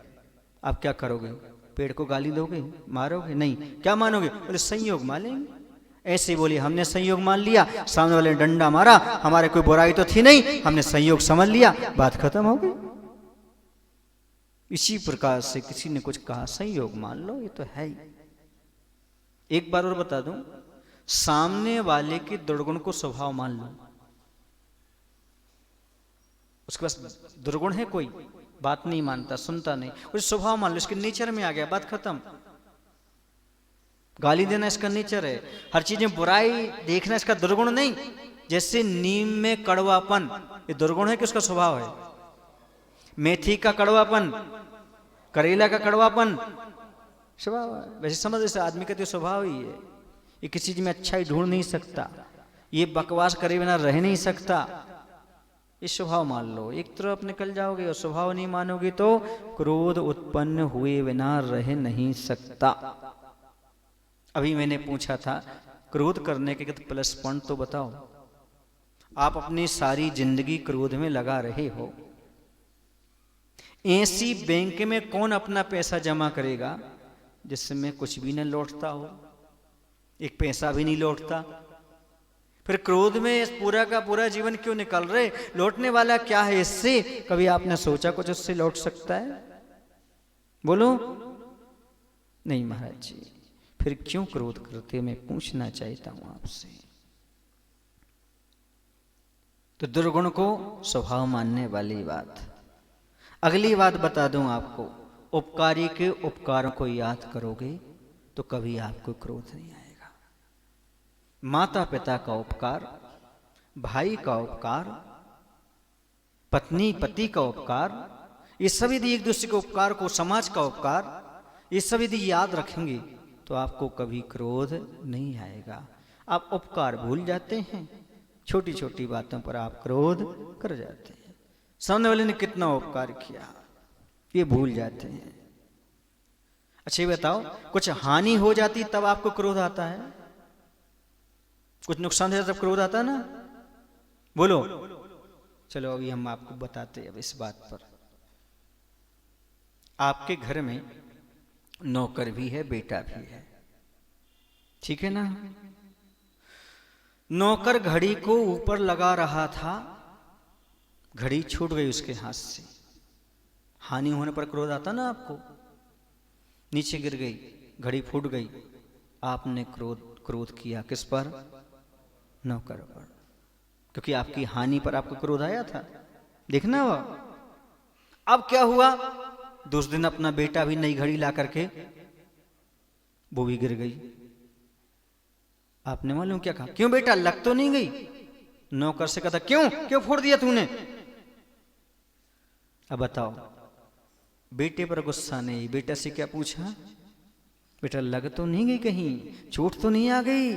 आप क्या करोगे? पेड़ को गाली दोगे, मारोगे? नहीं, क्या मानोगे? बोले संयोग मान लेंगे। ऐसे बोली हमने संयोग मान लिया, सामने वाले ने डंडा मारा, हमारे कोई बुराई तो थी नहीं, हमने संयोग समझ लिया, बात खत्म हो गई। इसी प्रकार से किसी ने कुछ कहा संयोग मान लो, ये तो है ही। एक बार और बता दूं, सामने वाले के दुर्गुण को स्वभाव मान लो, उसके पास दुर्गुण है कोई, बात नहीं मानता, सुनता नहीं, उसे स्वभाव मान लो, इसके नेचर में आ गया, बात खत्म। गाली देना इसका नेचर है, हर चीज में बुराई देखना इसका दुर्गुण नहीं। जैसे नीम में कड़वापन, ये दुर्गुण है कि उसका स्वभाव है? मेथी का कड़वापन, करेला का कड़वापन स्वभाव है। वैसे समझ से आदमी का तो स्वभाव ही है, ये किसी चीज में अच्छाई ढूंढ नहीं सकता, ये बकवास करे बिना रह नहीं सकता, ये स्वभाव मान लो। एक तरफ निकल जाओगे और स्वभाव नहीं मानोगे तो क्रोध उत्पन्न हुए बिना रह नहीं सकता। अभी मैंने पूछा था क्रोध करने के प्लस पॉइंट तो बताओ। आप अपनी सारी जिंदगी क्रोध में लगा रहे हो, ऐसी बैंक में कौन अपना पैसा जमा करेगा जिसमें कुछ भी न लौटता हो, एक पैसा भी नहीं लौटता? फिर क्रोध में पूरा का पूरा जीवन क्यों निकल रहे? लौटने वाला क्या है इससे? कभी आपने सोचा कुछ उससे लौट सकता है? बोलो नहीं महाराज जी। फिर क्यों क्रोध करते? मैं पूछना चाहता हूं आपसे। तो दुर्गुण को स्वभाव मानने वाली बात। अगली बात बता दूं आपको, उपकारी के उपकारों को याद करोगे तो कभी आपको क्रोध नहीं आएगा। माता पिता का उपकार, भाई का उपकार, पत्नी पति का उपकार, ये सभी यदि एक दूसरे के उपकार को, समाज का उपकार, ये सभी यदि याद रखेंगे तो आपको कभी क्रोध नहीं आएगा। आप उपकार भूल जाते हैं, छोटी छोटी बातों पर आप क्रोध कर जाते हैं। सामने वाले ने कितना उपकार किया ये भूल जाते हैं। अच्छा ये बताओ, कुछ हानि हो जाती तब आपको क्रोध आता है? कुछ नुकसान हो जाता तब क्रोध आता है ना? बोलो। चलो अभी हम आपको बताते हैं अब इस बात पर। आपके घर में नौकर भी है, बेटा भी है, ठीक है ना? नौकर घड़ी को ऊपर लगा रहा था, घड़ी छूट गई उसके हाथ से, हानि होने पर क्रोध आता ना आपको? नीचे गिर गई, घड़ी फूट गई, आपने क्रोध किया किस पर? नौकर पर, क्योंकि आपकी हानि पर आपको क्रोध आया था। देखना वो अब क्या हुआ, दूसरे दिन अपना बेटा भी नई घड़ी ला करके वो भी गिर गई। आपने मालूम क्या कहा? क्यों बेटा लग तो नहीं गई? नौकर से कहा क्यों क्यों फोड़ दिया तूने? अब बताओ बेटे पर गुस्सा नहीं। बेटा से क्या पूछा? बेटा लग तो नहीं गई, कहीं चोट तो नहीं आ गई?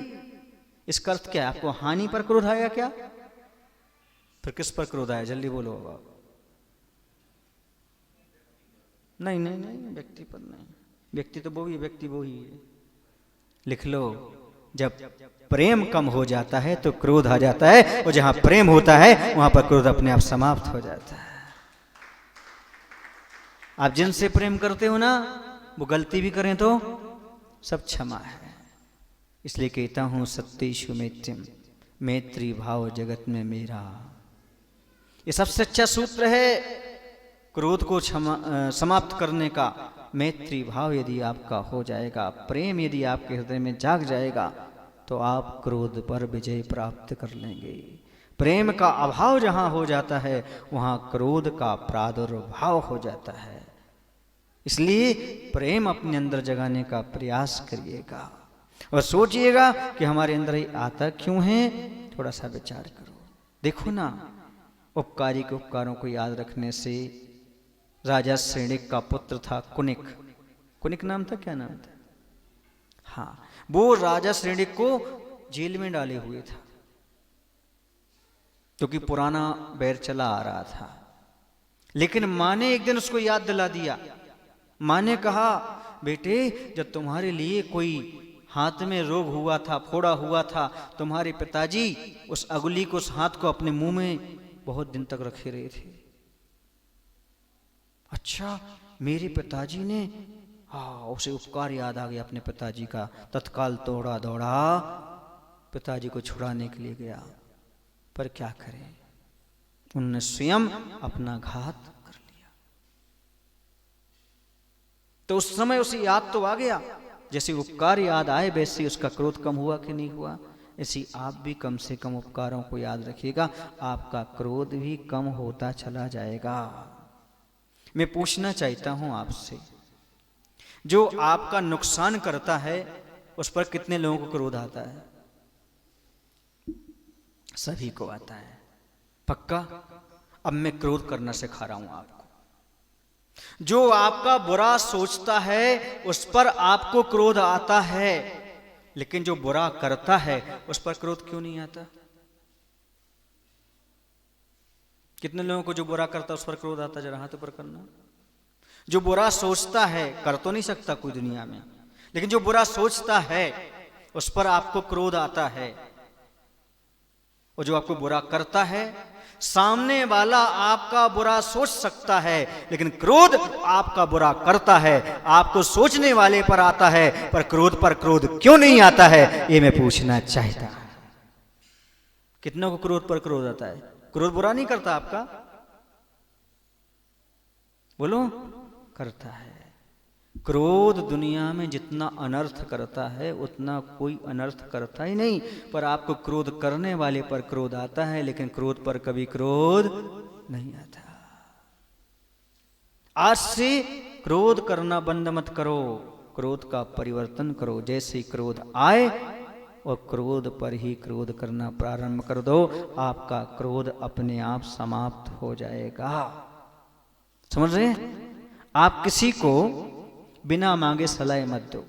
इसका अर्थ क्या है? आपको हानि पर क्रोध आया क्या? फिर किस पर क्रोध आया? जल्दी बोलो बाबा। नहीं नहीं नहीं, व्यक्ति पर नहीं। व्यक्ति तो वो ही, व्यक्ति वो ही है। लिख लो, जब प्रेम कम हो जाता है तो क्रोध आ जाता है, और जहां प्रेम होता है वहां पर क्रोध अपने आप समाप्त हो जाता है। आप जिनसे प्रेम करते हो ना, वो गलती भी करें तो सब क्षमा है। इसलिए कहता हूं सत्येषु मैत्रीम, मैत्री भाव जगत में मेरा। ये सबसे अच्छा सूत्र है क्रोध को समाप्त करने का। मैत्री भाव यदि आपका हो जाएगा, प्रेम यदि आपके हृदय में जाग जाएगा, तो आप क्रोध पर विजय प्राप्त कर लेंगे। प्रेम का अभाव जहां हो जाता है वहां क्रोध का प्रादुर्भाव हो जाता है। इसलिए प्रेम अपने अंदर जगाने का प्रयास करिएगा और सोचिएगा कि हमारे अंदर ही आता क्यों है। थोड़ा सा विचार करो। देखो ना, उपकारी के उपकारों को याद रखने से राजा श्रेणिक का पुत्र था कुनिक। कुनिक नाम था, क्या नाम था? हाँ, वो राजा श्रेणिक को जेल में डाले हुए था क्योंकि पुराना बैर चला आ रहा था। लेकिन माँ ने एक दिन उसको याद दिला दिया। माँ ने कहा, बेटे जब तुम्हारे लिए कोई हाथ में रोग हुआ था, फोड़ा हुआ था, तुम्हारे पिताजी उस अंगुली को, उस हाथ को अपने मुंह में बहुत दिन तक रखे रहे थे। अच्छा, मेरे पिताजी ने, उसे उपकार याद आ गया अपने पिताजी का। तत्काल दौड़ा दौड़ा पिताजी को छुड़ाने के लिए गया, पर क्या करें, उन्होंने स्वयं अपना घात कर लिया। तो उस समय उसे याद तो आ गया। जैसे उपकार याद आए वैसे उसका क्रोध कम हुआ कि नहीं हुआ? ऐसी आप भी कम से कम उपकारों को याद रखिएगा, आपका क्रोध भी कम होता चला जाएगा। मैं पूछना चाहता हूं आपसे, जो आपका नुकसान करता है उस पर कितने लोगों को क्रोध आता है? सभी को आता है। पक्का? अब मैं क्रोध करना सिखा रहा हूं आपको। जो आपका बुरा सोचता है उस पर आपको क्रोध आता है, लेकिन जो बुरा करता है उस पर क्रोध क्यों नहीं आता? कितने लोगों को जो बुरा करता है उस पर क्रोध आता? जरा हाथ ऊपर करना। जो बुरा सोचता है, कर तो नहीं सकता कोई दुनिया में, लेकिन जो बुरा सोचता है उस पर आपको क्रोध आता है। और जो आपको बुरा करता है, सामने वाला आपका बुरा सोच सकता है लेकिन क्रोध आपका बुरा करता है। आपको सोचने वाले पर आता है, पर क्रोध क्यों नहीं आता है, ये मैं पूछना चाहता। कितनों को क्रोध पर क्रोध आता है? क्रोध बुरा नहीं करता आपका? बोलो, करता है। क्रोध दुनिया में जितना अनर्थ करता है उतना कोई अनर्थ करता ही नहीं। पर आपको क्रोध करने वाले पर क्रोध आता है, लेकिन क्रोध पर कभी क्रोध नहीं आता। आज से क्रोध करना बंद मत करो, क्रोध का परिवर्तन करो। जैसे क्रोध आए और क्रोध पर ही क्रोध करना प्रारंभ कर दो, आपका क्रोध अपने आप समाप्त हो जाएगा। समझ रहे हैं? आप किसी को बिना मांगे सलाह मत दो,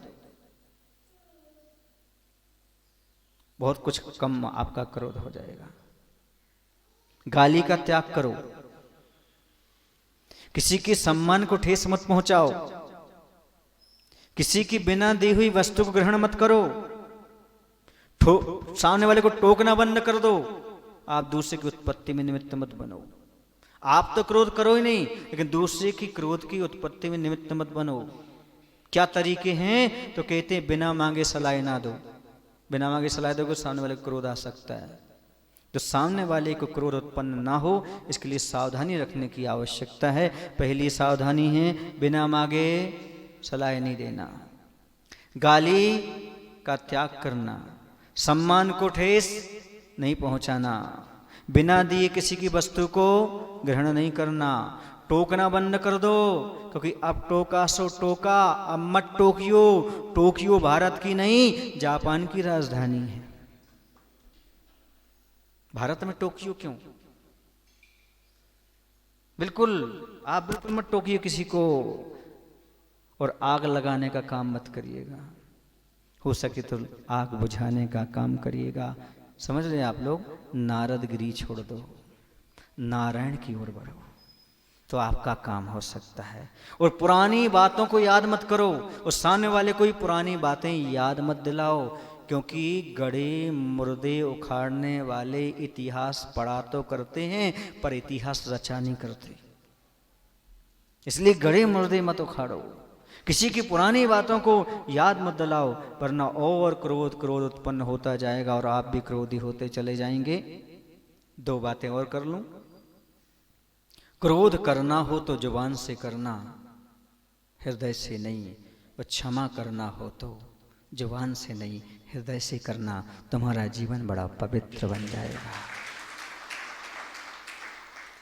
बहुत कुछ कम आपका क्रोध हो जाएगा। गाली का त्याग करो, किसी के सम्मान को ठेस मत पहुंचाओ, किसी की बिना दी हुई वस्तु को ग्रहण मत करो, सामने वाले को टोकना बंद कर दो। आप दूसरे की उत्पत्ति में निमित्त मत बनो। आप तो क्रोध करो ही नहीं, लेकिन दूसरे की क्रोध की उत्पत्ति में निमित्त मत बनो। क्या तरीके हैं? तो कहते हैं बिना मांगे सलाह ना दो। बिना मांगे सलाह दोगे सामने वाले को क्रोध आ सकता है। तो सामने वाले को क्रोध उत्पन्न ना हो इसके लिए सावधानी रखने की आवश्यकता है। पहली सावधानी है बिना मांगे सलाह नहीं देना, गाली का त्याग करना, सम्मान को ठेस नहीं पहुंचाना, बिना दिए किसी की वस्तु को ग्रहण नहीं करना, टोकना बंद कर दो, क्योंकि अब टोका सो टोका, अब मत टोकियो। टोक्यो भारत की नहीं जापान की राजधानी है। भारत में टोक्यो क्यों? बिल्कुल आप बिल्कुल मत टोकिए किसी को, और आग लगाने का काम मत करिएगा। हो सके तो आग बुझाने का काम करिएगा। समझ रहे आप लोग? नारदगिरी छोड़ दो, नारायण की ओर बढ़ो, तो आपका काम हो सकता है। और पुरानी बातों को याद मत करो, और सामने वाले को पुरानी बातें याद मत दिलाओ, क्योंकि गड़े मुर्दे उखाड़ने वाले इतिहास पढ़ा तो करते हैं पर इतिहास रचा नहीं करते। इसलिए गड़े मुर्दे मत उखाड़ो, किसी की पुरानी बातों को याद मत दिलाओ, वरना और क्रोध उत्पन्न होता जाएगा और आप भी क्रोधी होते चले जाएंगे। दो बातें और कर लूं। क्रोध करना हो तो जुबान से करना, हृदय से नहीं। और क्षमा करना हो तो जुबान से नहीं, हृदय से करना। तुम्हारा जीवन बड़ा पवित्र बन जाएगा।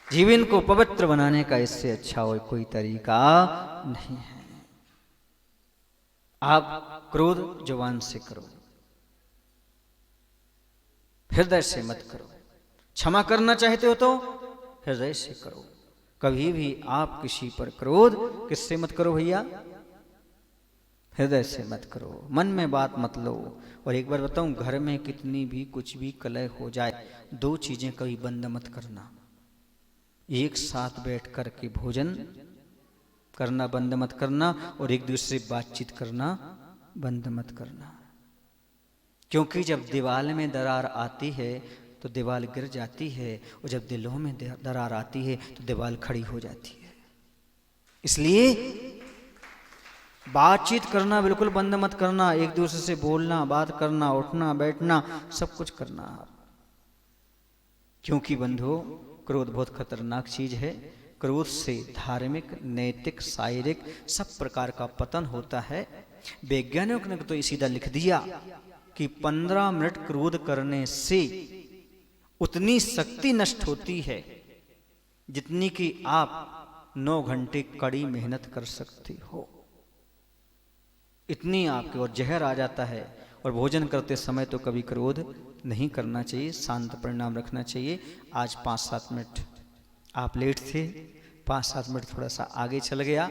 जीवन को पवित्र बनाने का इससे अच्छा और कोई तरीका नहीं है। आप क्रोध जुबान से करो, हृदय से मत करो। क्षमा करना चाहते हो तो हृदय से करो। कभी भी आप किसी पर क्रोध किससे मत करो भैया? हृदय से मत करो, मन में बात मत लो। और एक बार बताऊं, घर में कितनी भी कुछ भी कलह हो जाए, दो चीजें कभी बंद मत करना। एक साथ बैठ कर के भोजन करना बंद मत करना, और एक दूसरे से बातचीत करना बंद मत करना। क्योंकि जब दीवार में दरार आती है तो दीवार गिर जाती है, और जब दिलों में दरार आती है तो दीवार खड़ी हो जाती है। इसलिए बातचीत करना बिल्कुल बंद मत करना। एक दूसरे से बोलना, बात करना, उठना बैठना, सब कुछ करना। क्योंकि बंधुओं, क्रोध बहुत खतरनाक चीज है। क्रोध से धार्मिक, नैतिक, शारीरिक सब प्रकार का पतन होता है। वैज्ञानिकों ने तो सीधा लिख दिया कि 15 मिनट क्रोध करने से उतनी शक्ति नष्ट होती है जितनी कि आप 9 घंटे कड़ी मेहनत कर सकते हो। इतनी आपके और जहर आ जाता है। और भोजन करते समय तो कभी क्रोध नहीं करना चाहिए, शांत परिणाम रखना चाहिए। आज 5-7 मिनट आप लेट थे, 5-7 मिनट थोड़ा सा आगे चल गया।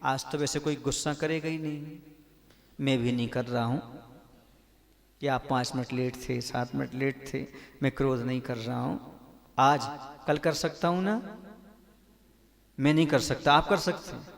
आज तो वैसे कोई गुस्सा करेगा ही नहीं, मैं भी नहीं कर रहा हूं कि आप 5 मिनट लेट थे, 7 मिनट लेट थे, मैं क्रोध नहीं कर रहा हूं। आज कल कर सकता हूं ना? मैं नहीं कर सकता, आप कर सकते हैं।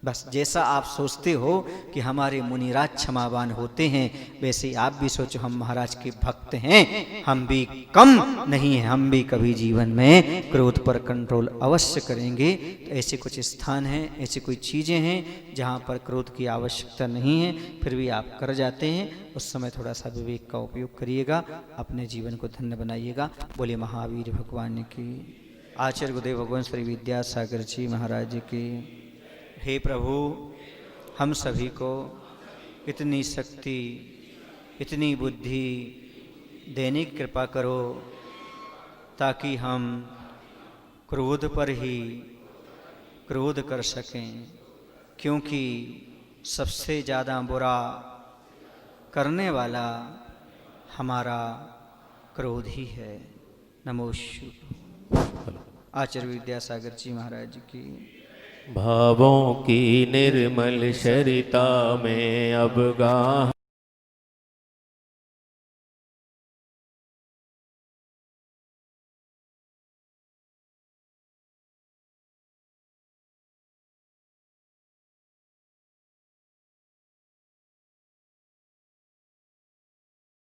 बस जैसा आप सोचते हो कि हमारे मुनिराज क्षमावान होते हैं, वैसे आप भी सोचो हम महाराज के भक्त हैं, हम भी कम नहीं हैं, हम भी कभी जीवन में क्रोध पर कंट्रोल अवश्य करेंगे। तो ऐसे कुछ स्थान हैं, ऐसी कोई चीज़ें हैं जहाँ पर क्रोध की आवश्यकता नहीं है, फिर भी आप कर जाते हैं। उस समय थोड़ा सा विवेक का उपयोग करिएगा, अपने जीवन को धन्य बनाइएगा। बोले महावीर भगवान की, आचार्य गुरुदेव भगवान श्री विद्यासागर जी महाराज की। हे प्रभु, हम सभी को इतनी शक्ति, इतनी बुद्धि देने की कृपा करो ताकि हम क्रोध पर ही क्रोध कर सकें, क्योंकि सबसे ज़्यादा बुरा करने वाला हमारा क्रोध ही है। नमो शिवाय। आचार्य विद्यासागर जी महाराज की। भावों की निर्मल सरिता में अब गाह